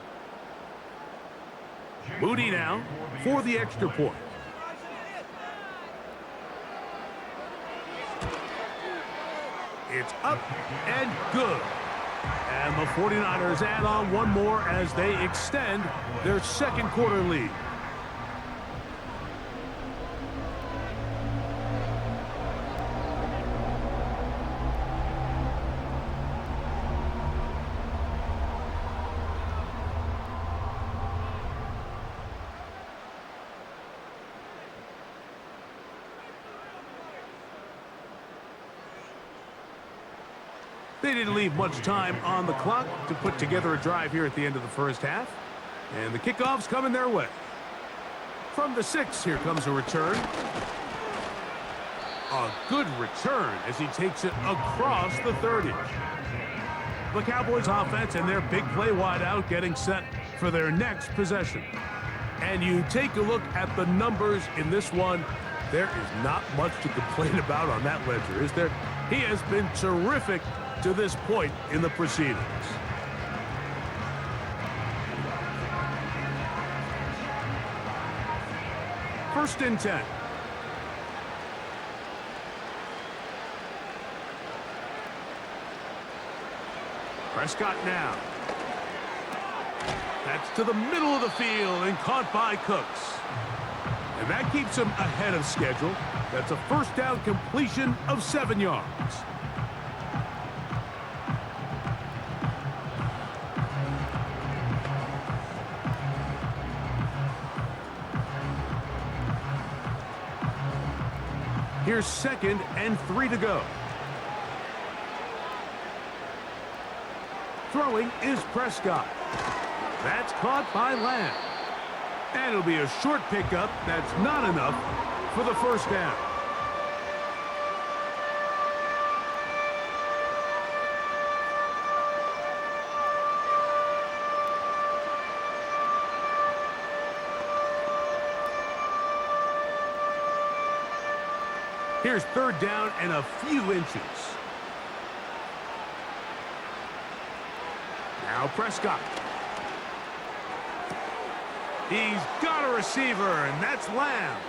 Moody now for the extra point. It's up and good. And the 49ers add on one more as they extend their second quarter lead. They didn't leave much time on the clock to put together a drive here at the end of the first half. And the kickoff's coming their way. From the 6, here comes a return. A good return as he takes it across the 30. The Cowboys offense and their big play wideout getting set for their next possession. And you take a look at the numbers in this one. There is not much to complain about on that ledger, is there? He has been terrific to this point in the proceedings. First and 10. Prescott now. That's to the middle of the field and caught by Cooks. And that keeps him ahead of schedule. That's a first down completion of 7 yards. Here's 2nd and 3 to go. Throwing is Prescott. That's caught by Lamb. And it'll be a short pickup. That's not enough for the first down. Here's 3rd down and a few inches. Now Prescott. He's got a receiver, and that's Lamb.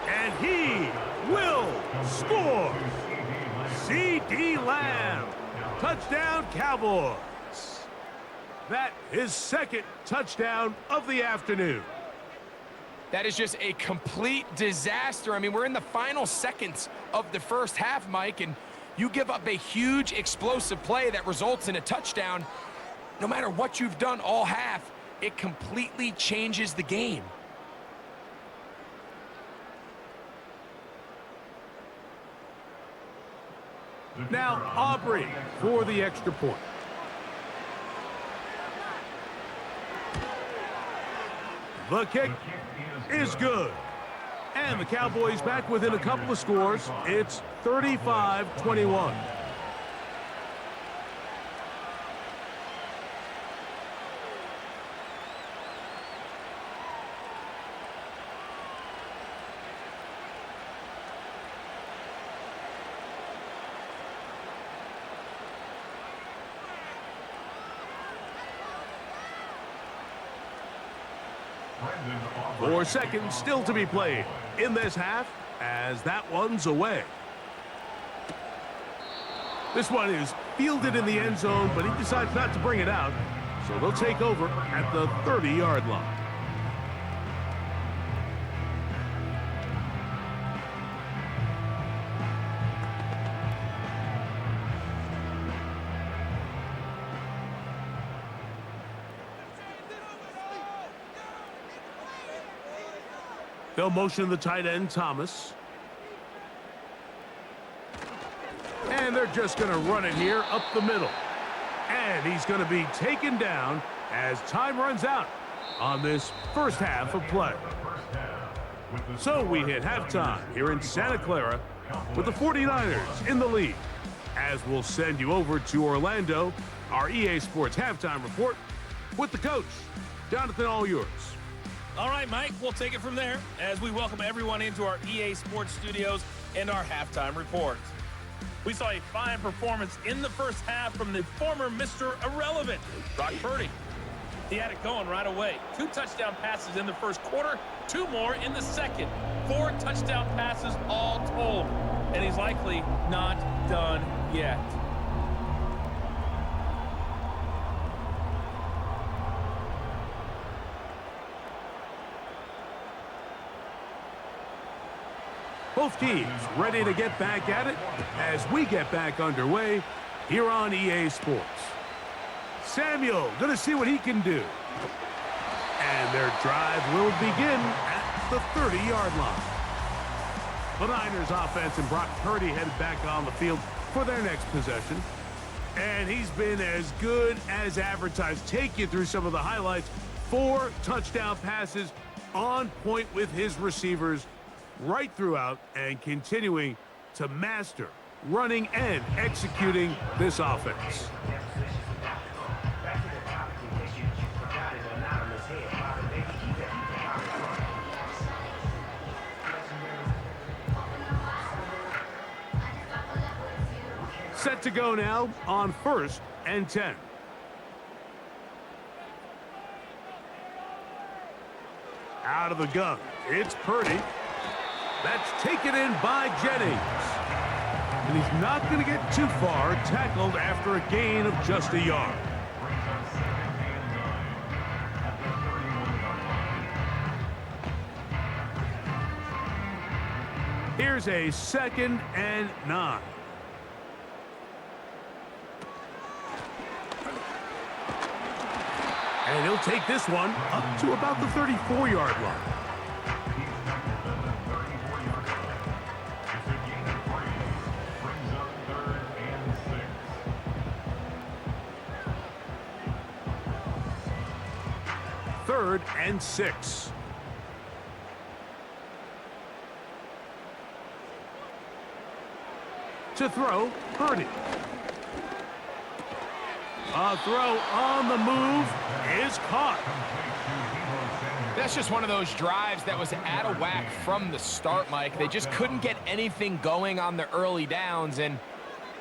And he will score. C.D. Lamb. Touchdown, Cowboys. That is 2nd touchdown of the afternoon. That is just a complete disaster. I mean, we're in the final seconds of the first half, Mike, and you give up a huge explosive play that results in a touchdown. No matter what you've done all half, it completely changes the game. Now Aubrey for the extra point. The kick is good. And the Cowboys back within a couple of scores. It's 35-21. Four seconds still to be played in this half as that one's away. This one is fielded in the end zone, but he decides not to bring it out, so they'll take over at the 30-yard line. They'll motion the tight end, Thomas. And they're just going to run it here up the middle. And he's going to be taken down as time runs out on this first half of play. So we hit halftime here in Santa Clara with the 49ers in the lead. As we'll send you over to Orlando, our EA Sports halftime report with the coach. Jonathan, all yours. All right, Mike, we'll take it from there as we welcome everyone into our EA Sports studios and our halftime report. We saw a fine performance in the first half from the former Mr. Irrelevant, Brock Purdy. He had it going right away. 2 touchdown passes in the first quarter, 2 more in the second. 4 touchdown passes all told, and he's likely not done yet. Both teams ready to get back at it as we get back underway here on EA Sports. Samuel going to see what he can do. And their drive will begin at the 30-yard line. The Niners offense and Brock Purdy headed back on the field for their next possession. And he's been as good as advertised. Take you through some of the highlights. 4 touchdown passes on point with his receivers right throughout and continuing to master running and executing this offense. Set to go now on 1st and 10. Out of the gun, it's Purdy. That's taken in by Jennings. And he's not going to get too far, tackled after a gain of just a yard. Here's a 2nd and 9. And he'll take this one up to about the 34-yard line. Third and 6. To throw, Purdy. A throw on the move is caught. That's just one of those drives that was out of whack from the start, Mike. They just couldn't get anything going on the early downs, and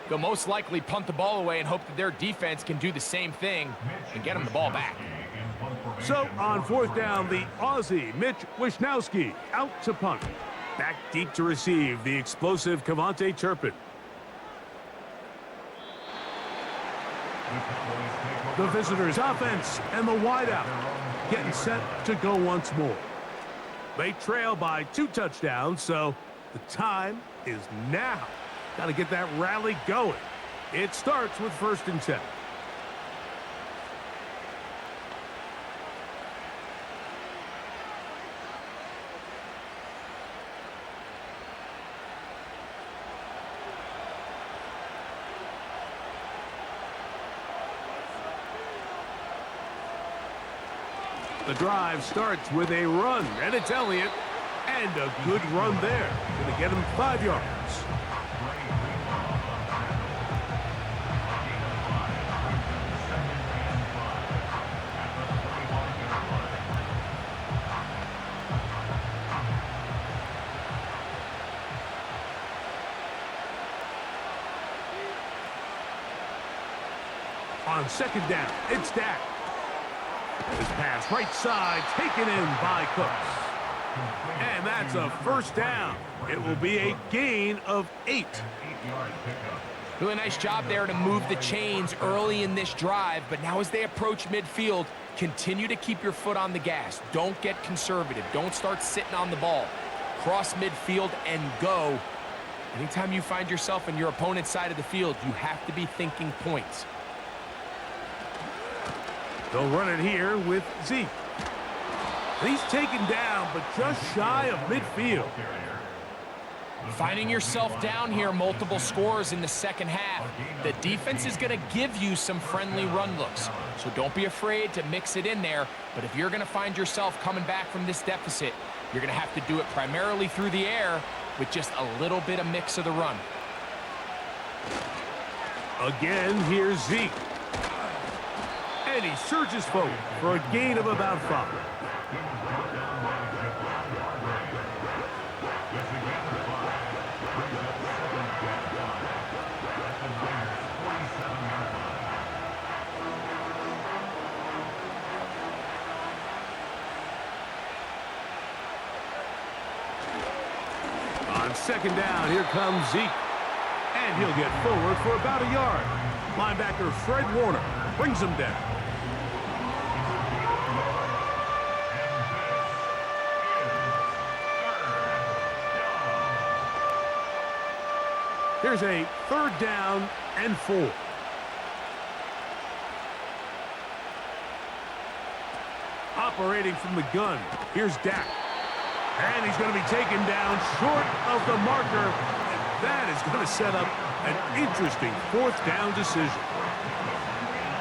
they'll most likely punt the ball away and hope that their defense can do the same thing and get them the ball back. So on 4th down, the Aussie, Mitch Wishnowsky, out to punt. Back deep to receive, the explosive Cavante Turpin. The visitors' offense and the wideout getting set to go once more. They trail by 2 touchdowns, so the time is now. Got to get that rally going. It starts with 1st and 10. The drive starts with a run, and it's Elliott. And a good run there. Going to get him 5 yards. On 2nd down, it's Dak. His pass right side taken in by Cooks. And that's a 1st down. It will be a gain of 8. Really nice job there to move the chains early in this drive, but now as they approach midfield, continue to keep your foot on the gas. Don't get conservative. Don't start sitting on the ball. Cross midfield and go. Anytime you find yourself on your opponent's side of the field, you have to be thinking points. They'll run it here with Zeke. He's taken down, but just shy of midfield. Finding yourself down here, multiple scores in the 2nd half. The defense is going to give you some friendly run looks, so don't be afraid to mix it in there. But if you're going to find yourself coming back from this deficit, you're going to have to do it primarily through the air with just a little bit of mix of the run. Again, here's Zeke. And he surges forward for a gain of about 5. On 2nd down, here comes Zeke. And he'll get forward for about a yard. Linebacker Fred Warner brings him down. Here's a 3rd down and 4. Operating from the gun, here's Dak. And he's going to be taken down short of the marker. And that is going to set up an interesting 4th down decision.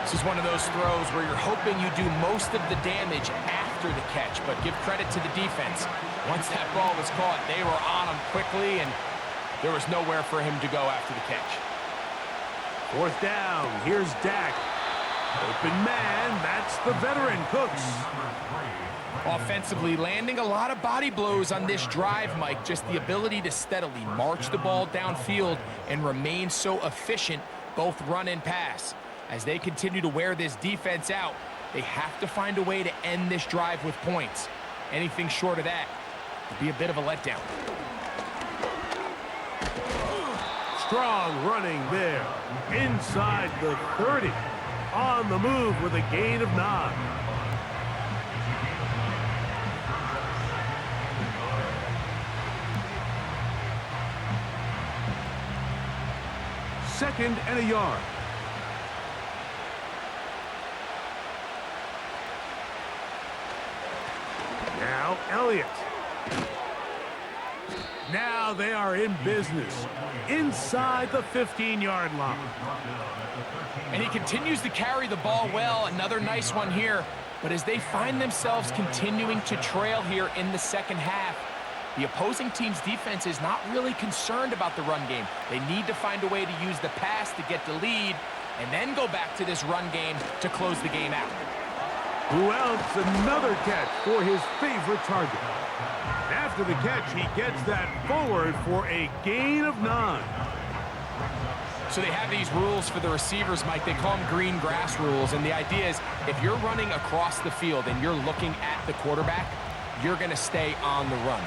This is one of those throws where you're hoping you do most of the damage after the catch, but give credit to the defense. Once that ball was caught, they were on him quickly, and there was nowhere for him to go after the catch. 4th down, here's Dak. Open man, that's the veteran Cooks. Offensively, landing a lot of body blows on this drive, Mike. Just the ability to steadily march the ball downfield and remain so efficient, both run and pass. As they continue to wear this defense out, they have to find a way to end this drive with points. Anything short of that would be a bit of a letdown. Strong running there. Inside the 30. On the move with a gain of 9. Second and a yard. Now Elliott. Now they are in business inside the 15-yard line. And he continues to carry the ball well. Another nice one here. But as they find themselves continuing to trail here in the second half, the opposing team's defense is not really concerned about the run game. They need to find a way to use the pass to get the lead and then go back to this run game to close the game out. Who else? Another catch for his favorite target. After the catch, he gets that forward for a gain of 9. So they have these rules for the receivers, Mike. They call them green grass rules. And the idea is if you're running across the field and you're looking at the quarterback, you're going to stay on the run.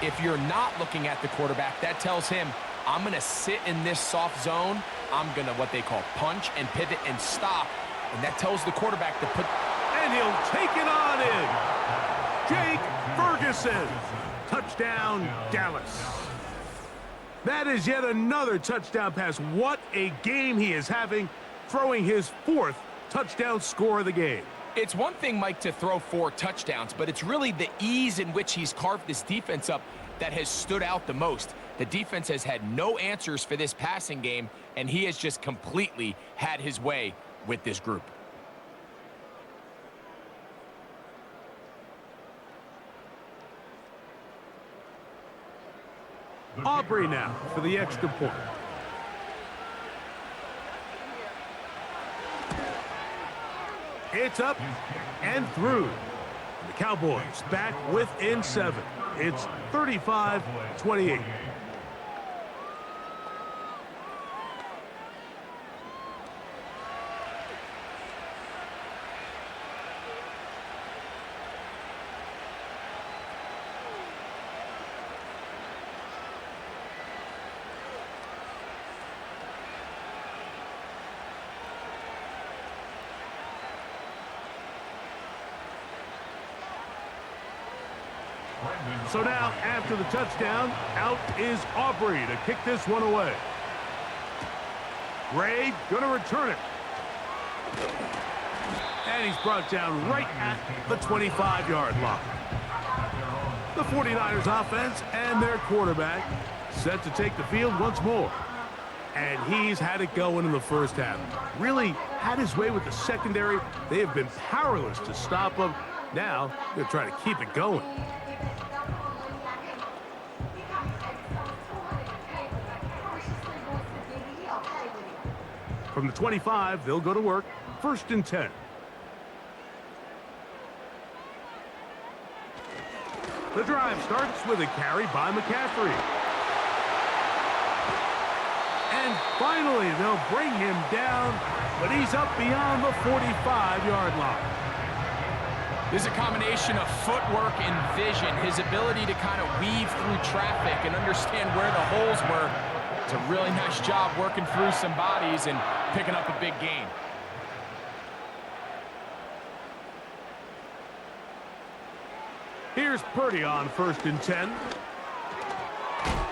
If you're not looking at the quarterback, that tells him, I'm going to sit in this soft zone. I'm going to what they call punch and pivot and stop. And that tells the quarterback to put... And he'll take it on in. Jake Ferguson. Touchdown, Dallas. That is yet another touchdown pass. What a game he is having, throwing his 4th touchdown score of the game. It's one thing, Mike, to throw 4 touchdowns, but it's really the ease in which he's carved this defense up that has stood out the most. The defense has had no answers for this passing game, and he has just completely had his way with this group. Aubrey now for the extra point. It's up and through. The Cowboys back within 7. It's 35-28. So now, after the touchdown, out is Aubrey to kick this one away. Gray gonna return it. And he's brought down right at the 25-yard line. The 49ers offense and their quarterback set to take the field once more. And he's had it going in the first half. Really had his way with the secondary. They have been powerless to stop him. Now they're trying to keep it going. From the 25, they'll go to work. 1st and 10. The drive starts with a carry by McCaffrey. And finally, they'll bring him down, but he's up beyond the 45-yard line. There's a combination of footwork and vision, his ability to kind of weave through traffic and understand where the holes were. It's a really nice job working through some bodies and picking up a big gain. Here's Purdy on 1st and 10.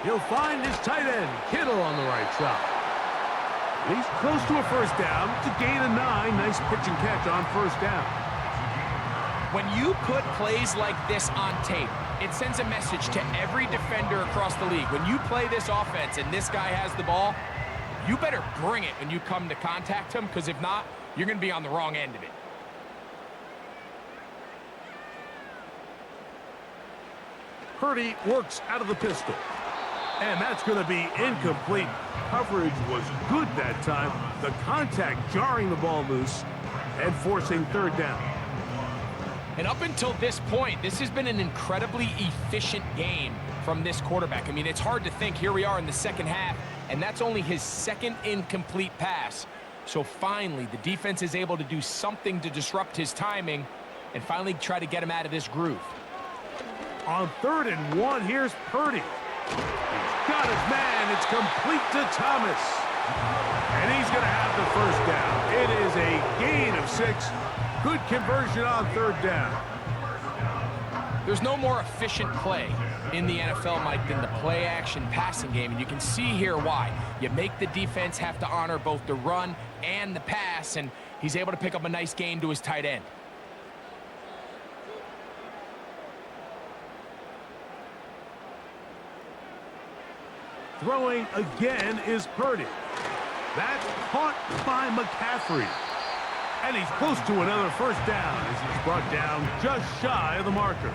He'll find his tight end, Kittle, on the right side. He's close to a first down to gain a 9. Nice pitch and catch on 1st down. When you put plays like this on tape, it sends a message to every defender across the league. When you play this offense and this guy has the ball, you better bring it when you come to contact him, because if not, you're going to be on the wrong end of it. Purdy works out of the pistol. And that's going to be incomplete. Coverage was good that time. The contact jarring the ball loose and forcing 3rd down. And up until this point, this has been an incredibly efficient game from this quarterback. I mean, it's hard to think. Here we are in the second half, and that's only his 2nd incomplete pass. So finally, the defense is able to do something to disrupt his timing and finally try to get him out of this groove. On 3rd and 1, here's Purdy. He's Got his man. It's complete to Thomas. And he's going to have the first down. It is a gain of 6. Good conversion on third down. There's no more efficient play in the NFL, Mike, than the play-action passing game, and you can see here why. You make the defense have to honor both the run and the pass, and he's able to pick up a nice gain to his tight end. Throwing again is Purdy. That's caught by McCaffrey. And he's close to another first down as he's brought down just shy of the marker.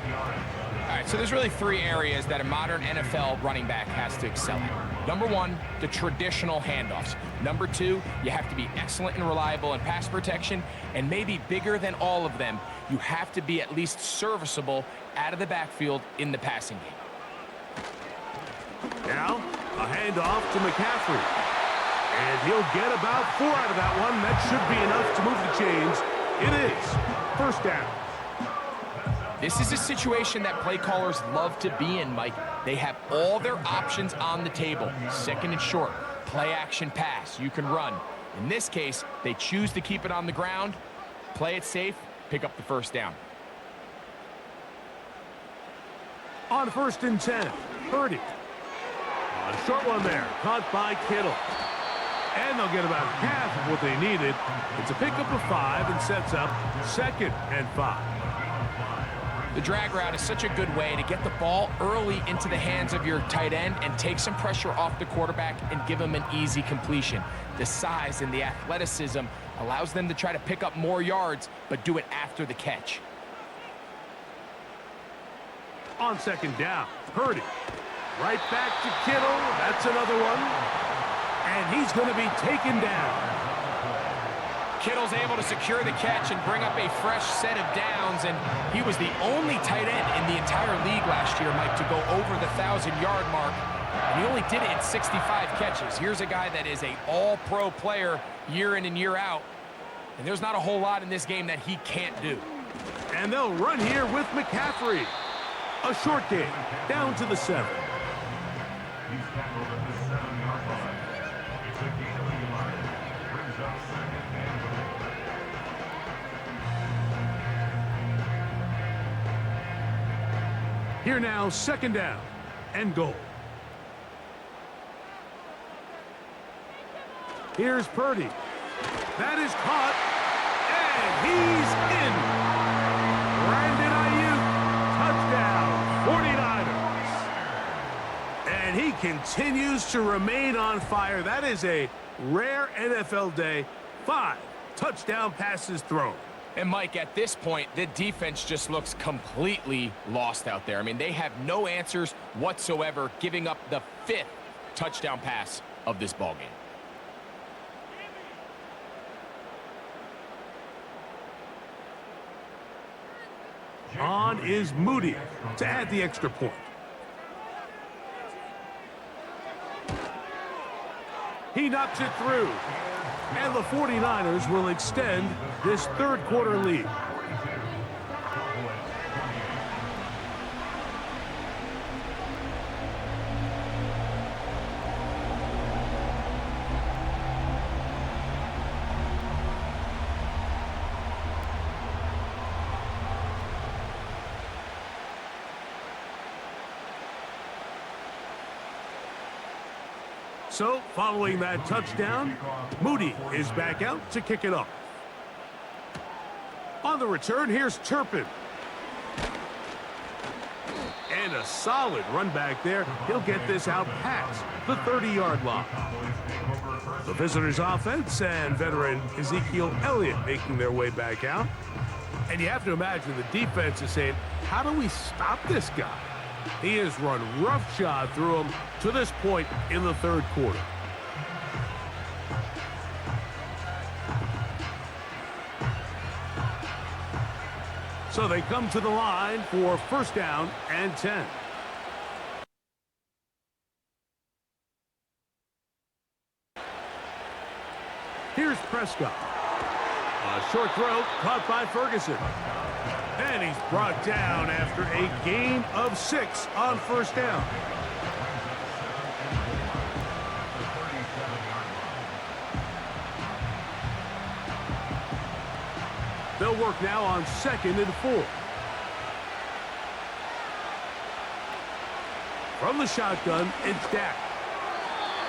All right, so there's really 3 areas that a modern NFL running back has to excel at. Number 1, the traditional handoffs. Number 2, you have to be excellent and reliable in pass protection. And maybe bigger than all of them, you have to be at least serviceable out of the backfield in the passing game. Now, a handoff to McCaffrey. And he'll get about 4 out of that one. That should be enough to move the chains. It is first down. This is a situation that play callers love to be in, Mike. They have all their options on the table. Second and short, play action pass. You can run. In this case, they choose to keep it on the ground, play it safe, pick up the first down. On 1st and 10, Purdy. A short one there, caught by Kittle. And they'll get about half of what they needed. It's a pickup of 5 and sets up 2nd and 5. The drag route is such a good way to get the ball early into the hands of your tight end and take some pressure off the quarterback and give him an easy completion. The size and the athleticism allows them to try to pick up more yards, but do it after the catch. On 2nd down, Purdy. Right back to Kittle. That's another one. And he's going to be taken down. Kittle's able to secure the catch and bring up a fresh set of downs, and he was the only tight end in the entire league last year, Mike, to go over the 1,000-yard mark, and he only did it in 65 catches. Here's a guy that is an all-pro player year in and year out, and there's not a whole lot in this game that he can't do. And they'll run here with McCaffrey. A short gain, down to the 7. Here now, 2nd down and goal. Here's Purdy. That is caught, and he's in. Brandon Ayuk, touchdown, 49ers. And he continues to remain on fire. That is a rare NFL day. 5 touchdown passes thrown. And, Mike, at this point, the defense just looks completely lost out there. I mean, they have no answers whatsoever, giving up the 5th touchdown pass of this ballgame. On is Moody to add the extra point. He knocks it through. And the 49ers will extend this 3rd quarter lead. So, following that touchdown, Moody is back out to kick it off. On the return, here's Turpin. And a solid run back there. He'll get this out past the 30-yard line. The visitors' offense and veteran Ezekiel Elliott making their way back out. And you have to imagine the defense is saying, how do we stop this guy? He has run roughshod through him to this point in the 3rd quarter. So they come to the line for 1st down and 10. Here's Prescott. A short throw caught by Ferguson. And he's brought down after a gain of 6 on 1st down. They'll work now on 2nd and 4. From the shotgun, it's Dak.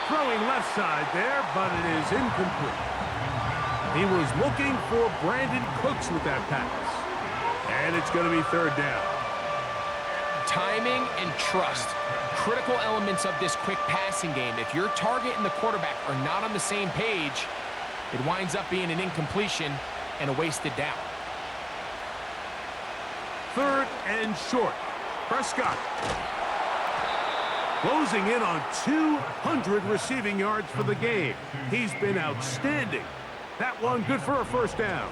Throwing left side there, but it is incomplete. He was looking for Brandon Cooks with that pass. And it's going to be 3rd down. Timing and trust, critical elements of this quick passing game. If your target and the quarterback are not on the same page, it winds up being an incompletion and a wasted down. 3rd and short. Prescott. Closing in on 200 receiving yards for the game. He's been outstanding. That one good for a 1st down.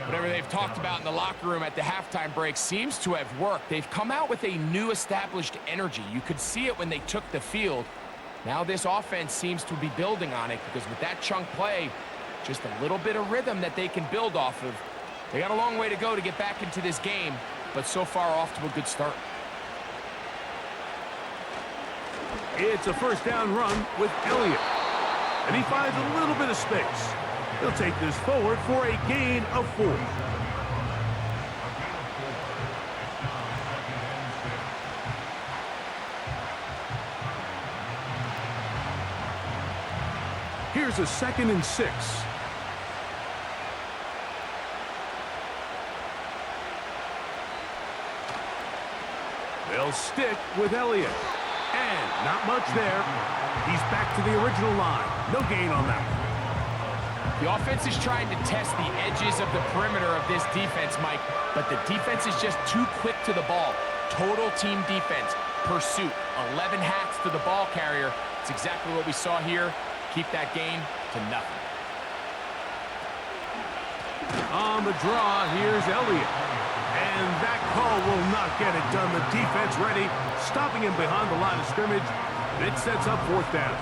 Whatever they've talked about in the locker room at the halftime break seems to have worked. They've come out with a new established energy. You could see it when they took the field. Now this offense seems to be building on it because with that chunk play, just a little bit of rhythm that they can build off of. They got a long way to go to get back into this game, but so far off to a good start. It's a 1st down run with Elliott. And he finds a little bit of space. He'll take this forward for a gain of 4. Here's a 2nd and 6. They'll stick with Elliott. And not much there. He's back to the original line. No gain on that one. The offense is trying to test the edges of the perimeter of this defense, Mike, but the defense is just too quick to the ball. Total team defense, pursuit, 11 hats to the ball carrier. It's exactly what we saw here. Keep that gain to nothing. On the draw, here's Elliott. And that call will not get it done. The defense ready, stopping him behind the line of scrimmage. It sets up 4th down.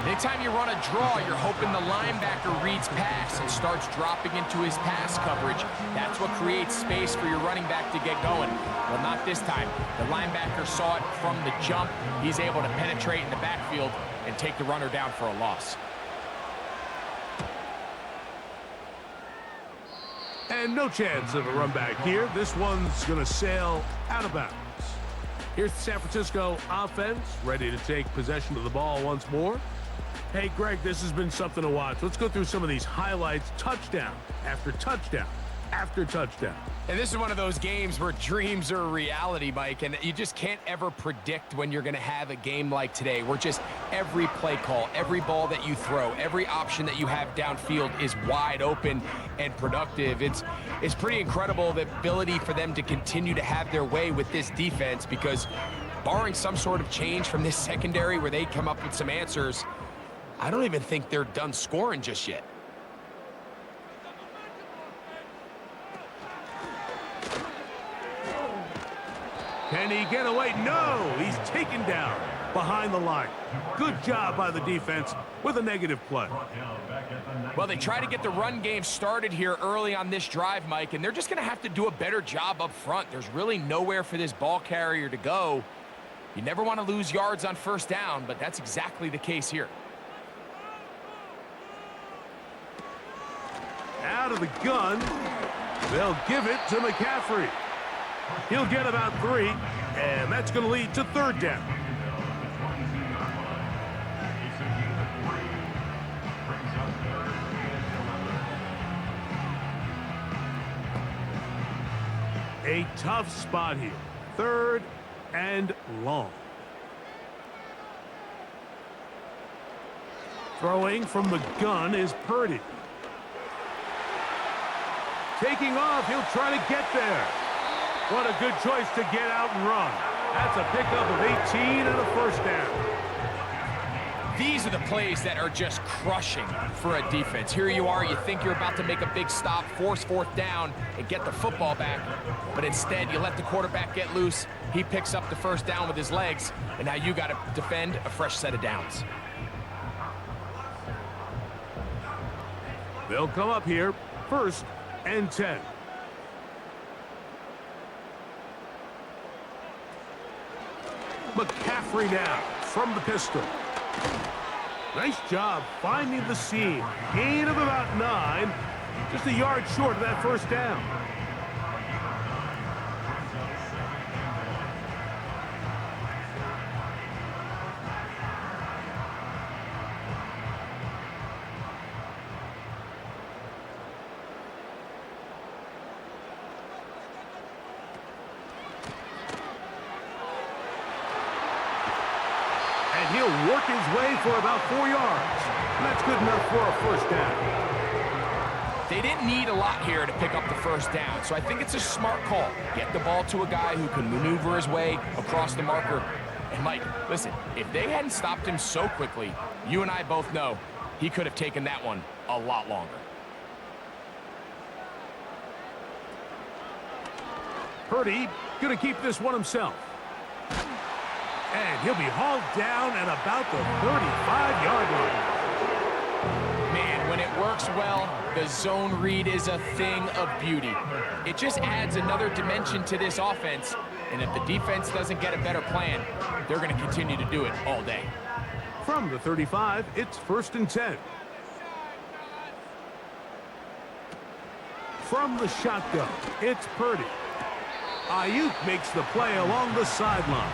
Anytime you run a draw, you're hoping the linebacker reads pass and starts dropping into his pass coverage. That's what creates space for your running back to get going. Well, not this time. The linebacker saw it from the jump. He's able to penetrate in the backfield and take the runner down for a loss. And no chance of a run back here. This one's going to sail out of bounds. Here's the San Francisco offense, ready to take possession of the ball once more. Hey, Greg, this has been something to watch. Let's go through some of these highlights. Touchdown after touchdown after touchdown. And this is one of those games where dreams are a reality, Mike, and you just can't ever predict when you're going to have a game like today, where just every play call, every ball that you throw, every option that you have downfield is wide open and productive. It's pretty incredible the ability for them to continue to have their way with this defense, because barring some sort of change from this secondary where they come up with some answers, I don't even think they're done scoring just yet. Can he get away? No! He's taken down behind the line. Good job by the defense with a negative play. Well, they try to get the run game started here early on this drive, Mike, and they're just going to have to do a better job up front. There's really nowhere for this ball carrier to go. You never want to lose yards on 1st down, but that's exactly the case here. Out of the gun, they'll give it to McCaffrey. He'll get about 3, and that's going to lead to 3rd down. A tough spot here. 3rd and long. Throwing from the gun is Purdy. Taking off, he'll try to get there. What a good choice to get out and run. That's a pickup of 18 and a 1st down. These are the plays that are just crushing for a defense. Here you are, you think you're about to make a big stop, force 4th down, and get the football back. But instead, you let the quarterback get loose. He picks up the 1st down with his legs, and now you got to defend a fresh set of downs. They'll come up here, 1st and 10. McCaffrey now from the pistol. Nice job finding the seam. Gain of about 9, Just a yard short of that first down. And he'll work his way for about 4 yards. And that's good enough for a first down. They didn't need a lot here to pick up the first down, so I think it's a smart call. Get the ball to a guy who can maneuver his way across the marker. And Mike, listen, if they hadn't stopped him so quickly, you and I both know he could have taken that one a lot longer. Purdy going to keep this one himself. And he'll be hauled down at about the 35-yard line. Man, when it works well, the zone read is a thing of beauty. It just adds another dimension to this offense, and if the defense doesn't get a better plan, they're going to continue to do it all day. From the 35, it's 1st and 10. From the shotgun, it's Purdy. Ayuk makes the play along the sideline.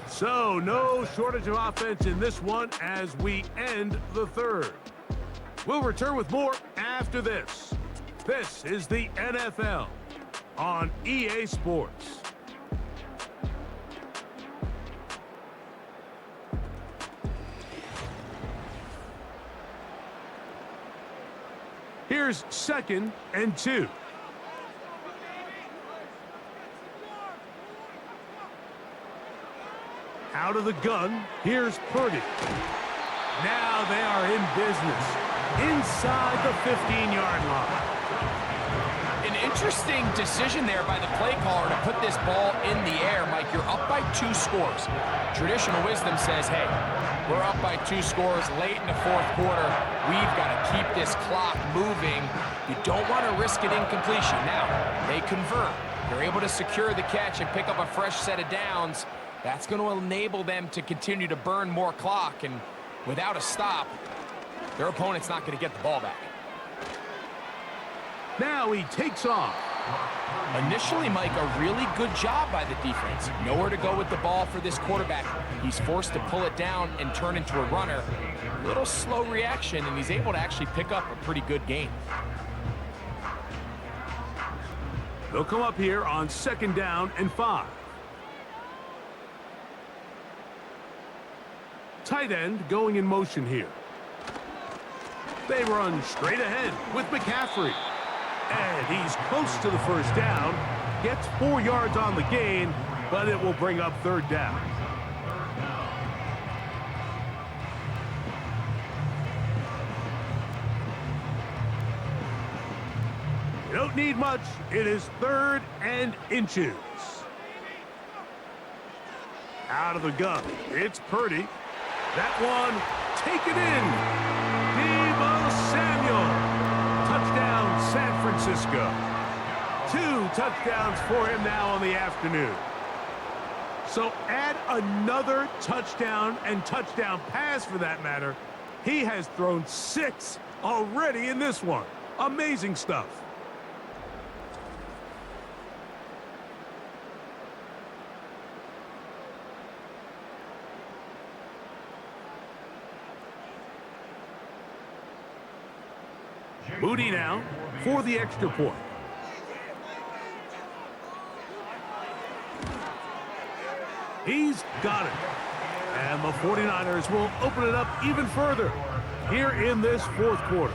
So, no shortage of offense in this one as we end the third. We'll return with more after this. This is the NFL on EA Sports. Here's 2nd and 2. Out of the gun, here's Purdy. Now they are in business inside the 15-yard line. An interesting decision there by the play caller to put this ball in the air. Mike, you're up by 2 scores. Traditional wisdom says, hey, we're up by 2 scores late in the 4th quarter. We've got to keep this clock moving. You don't want to risk an incompletion. Now, they convert. They're able to secure the catch and pick up a fresh set of downs. That's going to enable them to continue to burn more clock, and without a stop, their opponent's not going to get the ball back. Now he takes off. Initially, Mike, a really good job by the defense. Nowhere to go with the ball for this quarterback. He's forced to pull it down and turn into a runner. A little slow reaction, and he's able to actually pick up a pretty good gain. They'll come up here on 2nd down and 5. Tight end going in motion here. They run straight ahead with McCaffrey. And he's close to the first down. Gets 4 yards on the gain, but it will bring up 3rd down. You don't need much. It is 3rd and inches. Out of the gun, it's Purdy. That one taken in. Deebo Samuel. Touchdown, San Francisco. 2 touchdowns for him now on the afternoon. So add another touchdown and touchdown pass for that matter. He has thrown 6 already in this one. Amazing stuff. Moody now for the extra point. He's got it. And the 49ers will open it up even further here in this 4th quarter.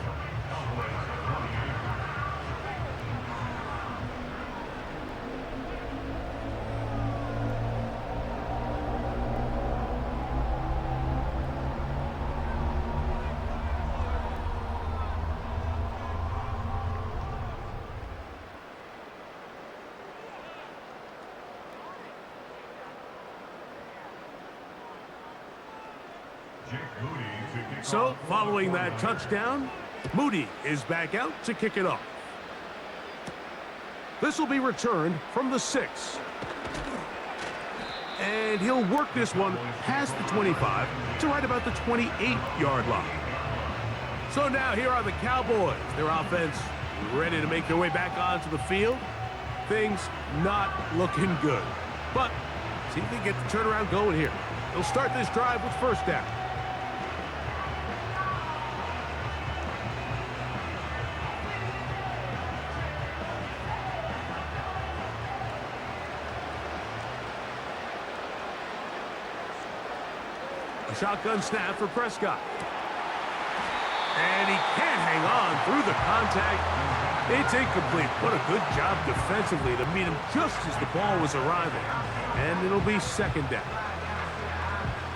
So, following that touchdown, Moody is back out to kick it off. This will be returned from the 6. And he'll work this one past the 25 to right about the 28-yard line. So now here are the Cowboys. Their offense ready to make their way back onto the field. Things not looking good. But see if they get the turnaround going here. They'll start this drive with first down. A shotgun snap for Prescott. And he can't hang on through the contact. It's incomplete. What a good job defensively to meet him just as the ball was arriving. And it'll be second down.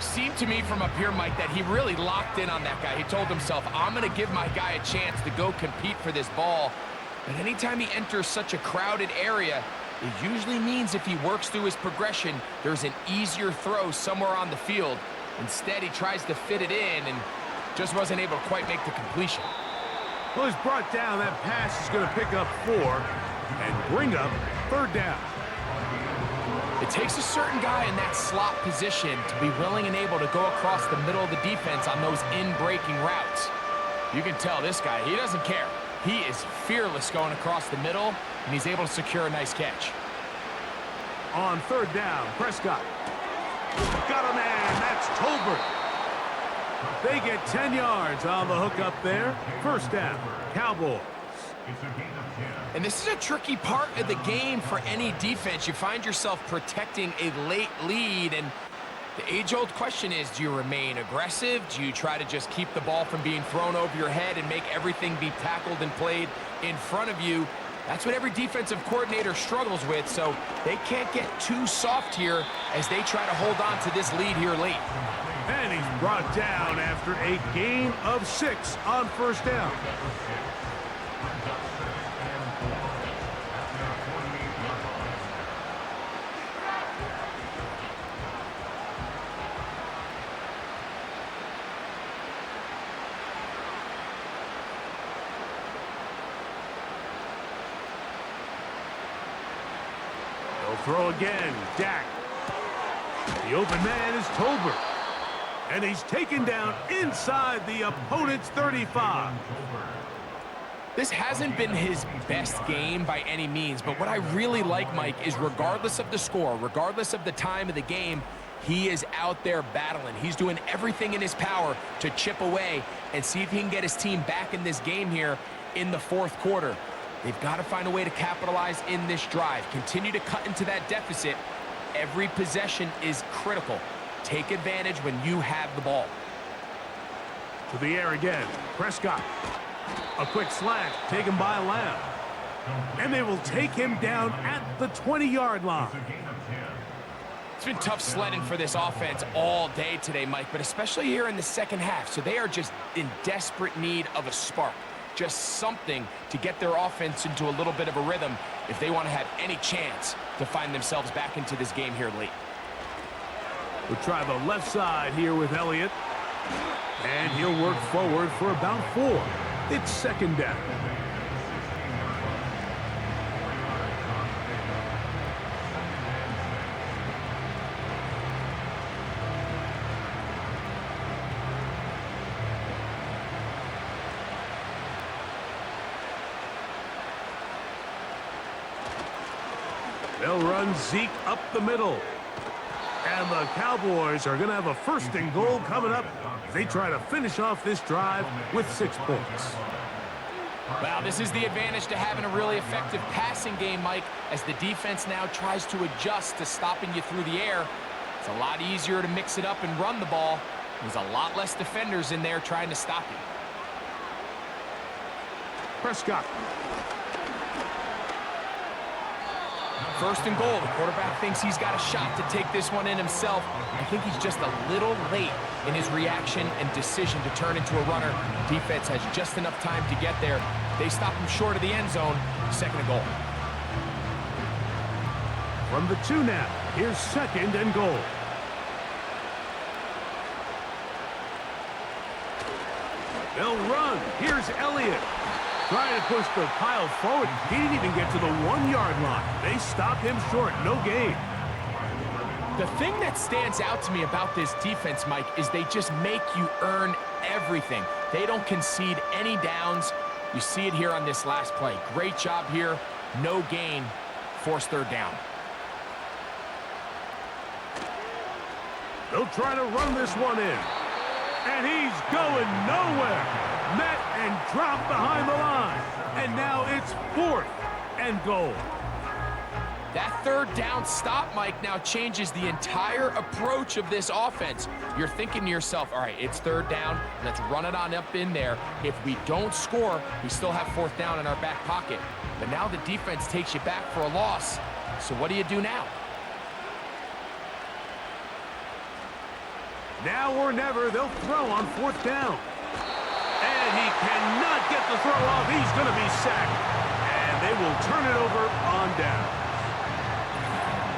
Seemed to me from up here, Mike, that he really locked in on that guy. He told himself, I'm going to give my guy a chance to go compete for this ball. But anytime he enters such a crowded area, it usually means if he works through his progression, there's an easier throw somewhere on the field. Instead, he tries to fit it in and just wasn't able to quite make the completion. Well, he's brought down. That pass is going to pick up 4 and bring up third down. It takes a certain guy in that slot position to be willing and able to go across the middle of the defense on those in-breaking routes. You can tell this guy, he doesn't care. He is fearless going across the middle, and he's able to secure a nice catch. On third down, Prescott. Got a man. That's Tolbert. They get 10 yards on the hook up there. First down, Cowboys. And this is a tricky part of the game for any defense. You find yourself protecting a late lead, and the age-old question is, do you remain aggressive? Do you try to just keep the ball from being thrown over your head and make everything be tackled and played in front of you? That's what every defensive coordinator struggles with, so they can't get too soft here as they try to hold on to this lead here late. And he's brought down after a gain of 6 on first down. They'll throw again. Dak. The open man is Tolbert. And he's taken down inside the opponent's 35. This hasn't been his best game by any means, but what I really like, Mike, is regardless of the score, regardless of the time of the game, he is out there battling. He's doing everything in his power to chip away and see if he can get his team back in this game here in the fourth quarter. They've got to find a way to capitalize in this drive. Continue to cut into that deficit. Every possession is critical. Take advantage when you have the ball. To the air again. Prescott. A quick slant taken by Lamb. And they will take him down at the 20-yard line. It's been tough sledding for this offense all day today, Mike, but especially here in the second half. So they are just in desperate need of a spark. Just something to get their offense into a little bit of a rhythm if they want to have any chance to find themselves back into this game here late. We'll try the left side here with Elliott. And he'll work forward for about 4. It's second down. They'll run Zeke up the middle. And the Cowboys are going to have a first and goal coming up as they try to finish off this drive with 6 points. Well, this is the advantage to having a really effective passing game, Mike, as the defense now tries to adjust to stopping you through the air. It's a lot easier to mix it up and run the ball. There's a lot less defenders in there trying to stop you. Prescott. First and goal. The quarterback thinks he's got a shot to take this one in himself. I think he's just a little late in his reaction and decision to turn into a runner. Defense has just enough time to get there. They stop him short of the end zone. Second and goal. From the 2 now, here's second and goal. They'll run. Here's Elliott. it. Trying to push the pile forward. He didn't even get to the 1-yard line. They stopped him short. No gain. The thing that stands out to me about this defense, Mike, is they just make you earn everything. They don't concede any downs. You see it here on this last play. Great job here. No gain. Forced third down. They'll try to run this one in. And he's going nowhere. Met and dropped behind the line. And now it's 4th and goal. That third down stop, Mike, now changes the entire approach of this offense. You're thinking to yourself, all right, it's third down. Let's run it on up in there. If we don't score, we still have 4th down in our back pocket. But now the defense takes you back for a loss. So what do you do now? Now or never, they'll throw on 4th down. And he cannot get the throw off. He's going to be sacked. And they will turn it over on down.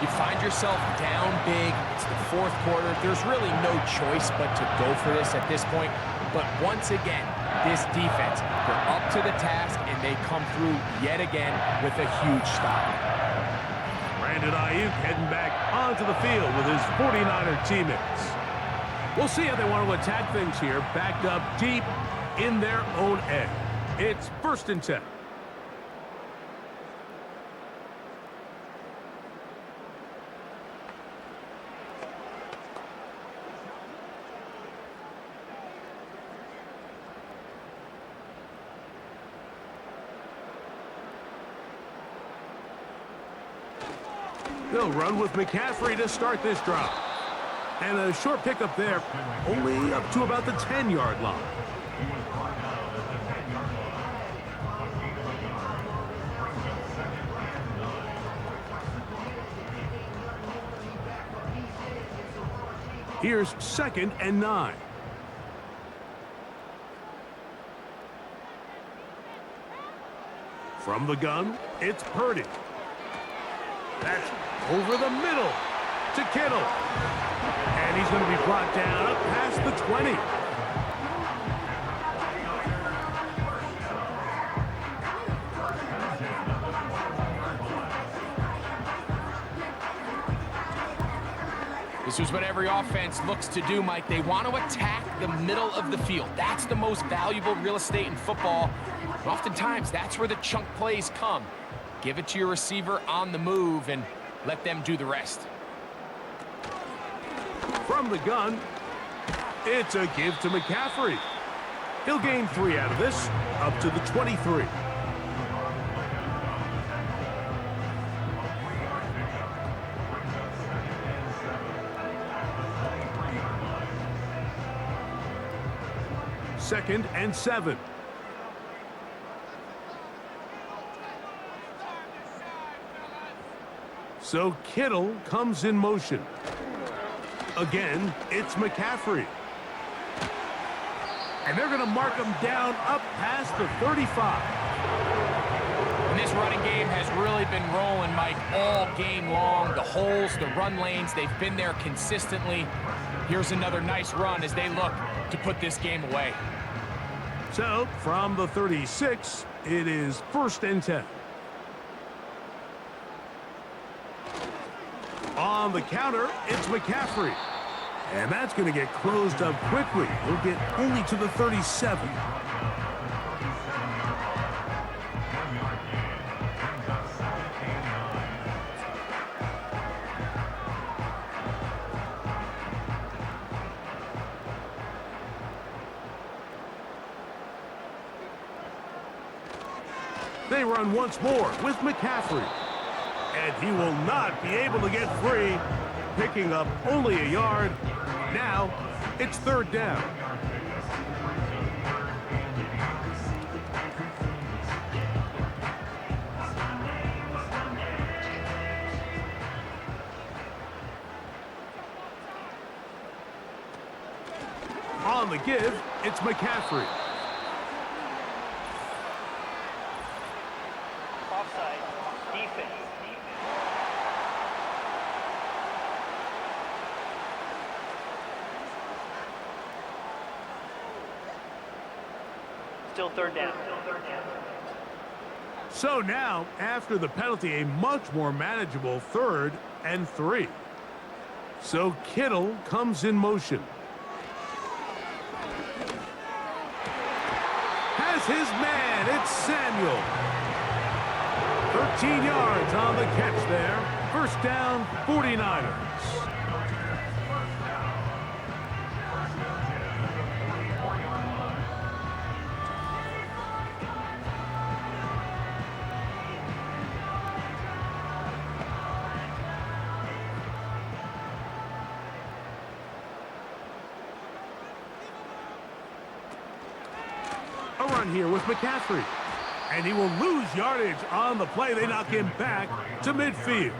You find yourself down big. It's the 4th quarter. There's really no choice but to go for this at this point. But once again, this defense, they're up to the task, and they come through yet again with a huge stop. Brandon Ayuk heading back onto the field with his 49er teammates. We'll see how they want to attack things here, backed up deep in their own end. It's 1st and 10. They'll run with McCaffrey to start this drive. And a short pickup there, only up to about the 10-yard line. Here's 2nd and 9. From the gun, it's Purdy. That's over the middle to Kittle. And he's going to be brought down up past the 20. This is what every offense looks to do, Mike. They want to attack the middle of the field. That's the most valuable real estate in football. And oftentimes, that's where the chunk plays come. Give it to your receiver on the move and let them do the rest. From the gun, it's a give to McCaffrey. He'll gain 3 out of this, up to the 23. Second and 7. So Kittle comes in motion. Again, it's McCaffrey. And they're going to mark him down up past the 35. And this running game has really been rolling, Mike, all game long. The holes, the run lanes, they've been there consistently. Here's another nice run as they look to put this game away. So, from the 36, it is 1st and 10. On the counter, it's McCaffrey. And that's going to get closed up quickly. He'll get only to the 37. They run once more with McCaffrey. And he will not be able to get free, picking up only a yard. Now, it's 3rd down. On the give, it's McCaffrey. Offside, defense. Still third down. So now, after the penalty, a much more manageable 3rd and 3. So Kittle comes in motion. Has his man. It's Samuel. 13 yards on the catch there. First down, 49ers. A run here with McCaffrey. And he will lose yardage on the play. They knock him back to midfield.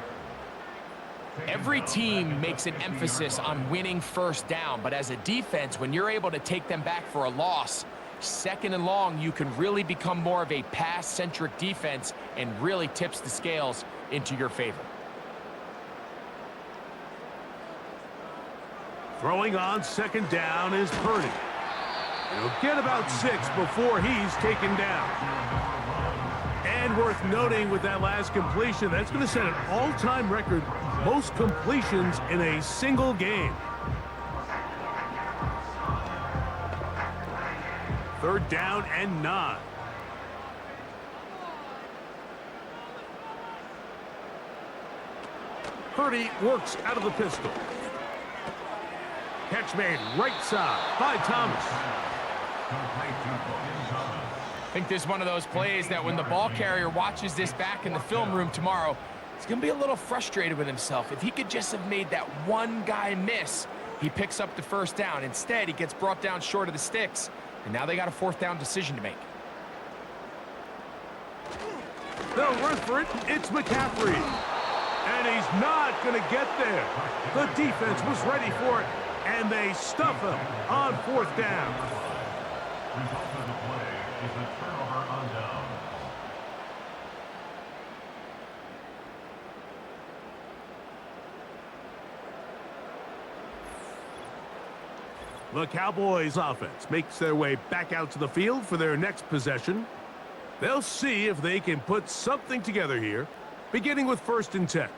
Every team makes an emphasis on winning first down, but as a defense, when you're able to take them back for a loss, 2nd and long, you can really become more of a pass-centric defense and really tips the scales into your favor. Throwing on 2nd down is Purdy. He'll get about 6 before he's taken down. And worth noting with that last completion, that's going to set an all-time record, most completions in a single game. 3rd down and 9. Purdy works out of the pistol. Catch made right side by Thomas. I think this is one of those plays that when the ball carrier watches this back in the film room tomorrow, he's going to be a little frustrated with himself. If he could just have made that one guy miss, he picks up the first down. Instead, he gets brought down short of the sticks, and now they got a 4th down decision to make. They'll run for it. It's McCaffrey. And he's not going to get there. The defense was ready for it, and they stuff him on 4th down. Result of the play is a turnover on down. The Cowboys offense makes their way back out to the field for their next possession. They'll see if they can put something together here, beginning with 1st and 10.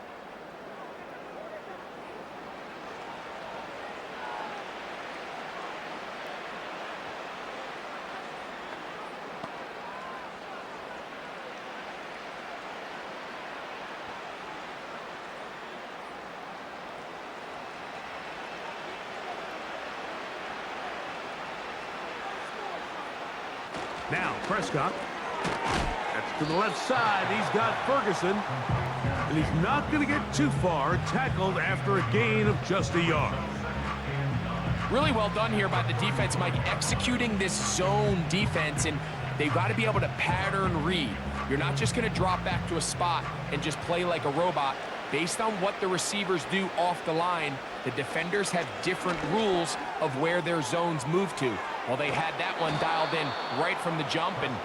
Now, Prescott. That's to the left side. He's got Ferguson. And he's not going to get too far. Tackled after a gain of just a yard. Really well done here by the defense, Mike, executing this zone defense, and they've got to be able to pattern read. You're not just going to drop back to a spot and just play like a robot. Based on what the receivers do off the line, the defenders have different rules of where their zones move to. Well, they had that one dialed in right from the jump, and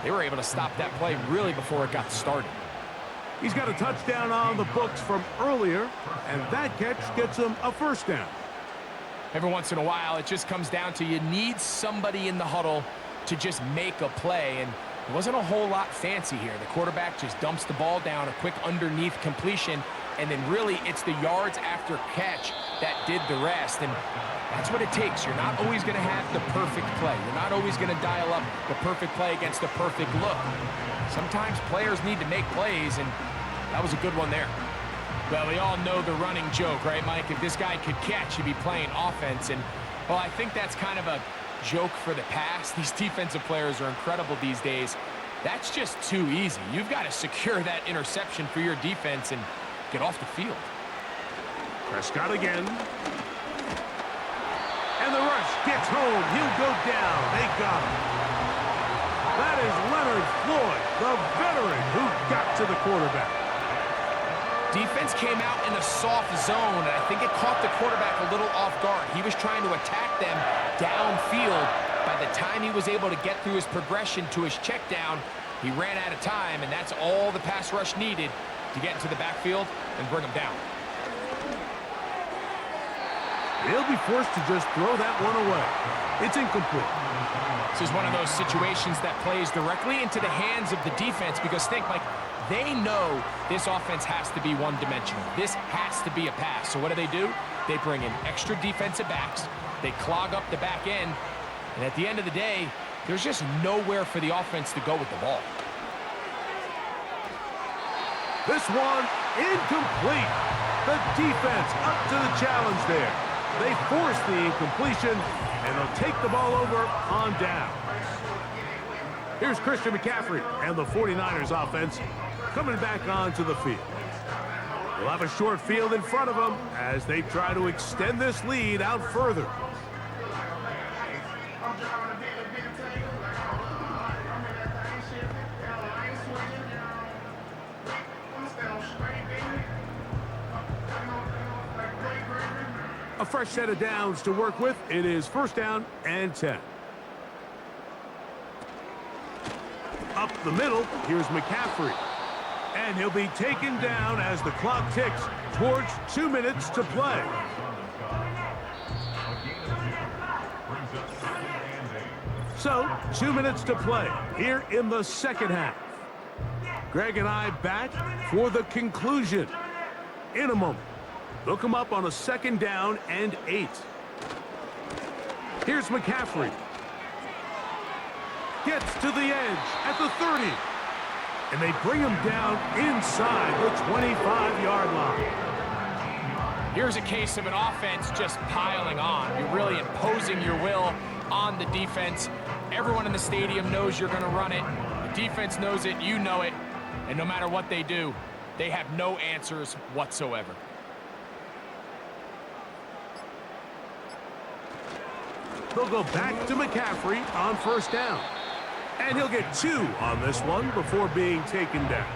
they were able to stop that play really before it got started. He's got a touchdown on the books from earlier, and that catch gets him a 1st down. Every once in a while, it just comes down to you need somebody in the huddle to just make a play, and it wasn't a whole lot fancy here. The quarterback just dumps the ball down, a quick underneath completion, and then really it's the yards after catch that did the rest, and that's what it takes. You're not always going to have the perfect play. You're not always going to dial up the perfect play against the perfect look. Sometimes players need to make plays, and that was a good one there. Well, we all know the running joke, right, Mike? If this guy could catch, he'd be playing offense, and, well, I think that's kind of a joke for the past. These defensive players are incredible these days. That's just too easy. You've got to secure that interception for your defense and get off the field. Prescott again. And the rush gets home. He'll go down. They got him. That is Leonard Floyd, the veteran who got to the quarterback. Defense came out in a soft zone, and I think it caught the quarterback a little off guard. He was trying to attack them downfield. By the time he was able to get through his progression to his check down, he ran out of time, and that's all the pass rush needed to get into the backfield and bring him down. He'll be forced to just throw that one away. It's incomplete. This is one of those situations that plays directly into the hands of the defense because think, Mike, they know this offense has to be one-dimensional. This has to be a pass. So what do? They bring in extra defensive backs. They clog up the back end. And at the end of the day, there's just nowhere for the offense to go with the ball. This one, incomplete. The defense up to the challenge there. They force the incompletion, and they'll take the ball over on down. Here's Christian McCaffrey and the 49ers offense coming back onto the field. They'll have a short field in front of them as they try to extend this lead out further. A fresh set of downs to work with. It is 1st down and 10. Up the middle, here's McCaffrey. And he'll be taken down as the clock ticks towards 2 minutes to play. So, 2 minutes to play here in the second half. Greg and I back for the conclusion in a moment. They'll come up on a 2nd down and 8. Here's McCaffrey. Gets to the edge at the 30. And they bring him down inside the 25-yard line. Here's a case of an offense just piling on. You're really imposing your will on the defense. Everyone in the stadium knows you're going to run it. The defense knows it. You know it. And no matter what they do, they have no answers whatsoever. They'll go back to McCaffrey on 1st down. And he'll get 2 on this one before being taken down.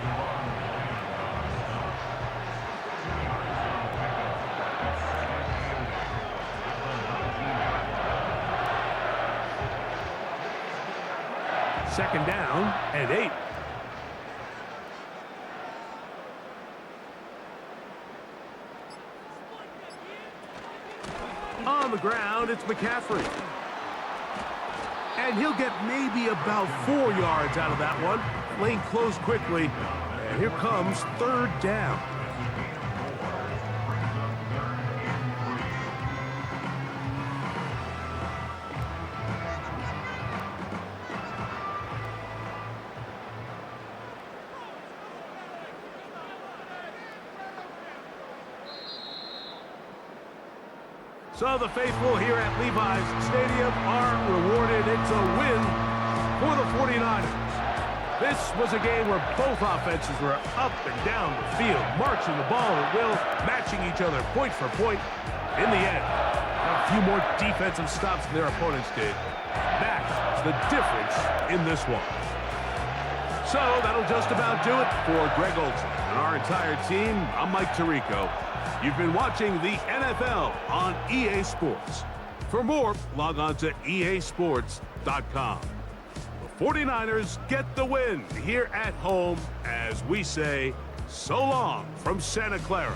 Second down and 8. On the ground, it's McCaffrey. And he'll get maybe about 4 yards out of that one. Lane closed quickly. And here comes 3rd down. So the faithful here at Levi's Stadium are rewarded. It's a win for the 49ers. This was a game where both offenses were up and down the field, marching the ball at will, matching each other point for point. In the end, a few more defensive stops than their opponents did. That's the difference in this one. So that'll just about do it for Greg Olson and our entire team. I'm Mike Tirico. You've been watching the NFL on EA Sports. For more, log on to easports.com. The 49ers get the win here at home as we say so long from Santa Clara.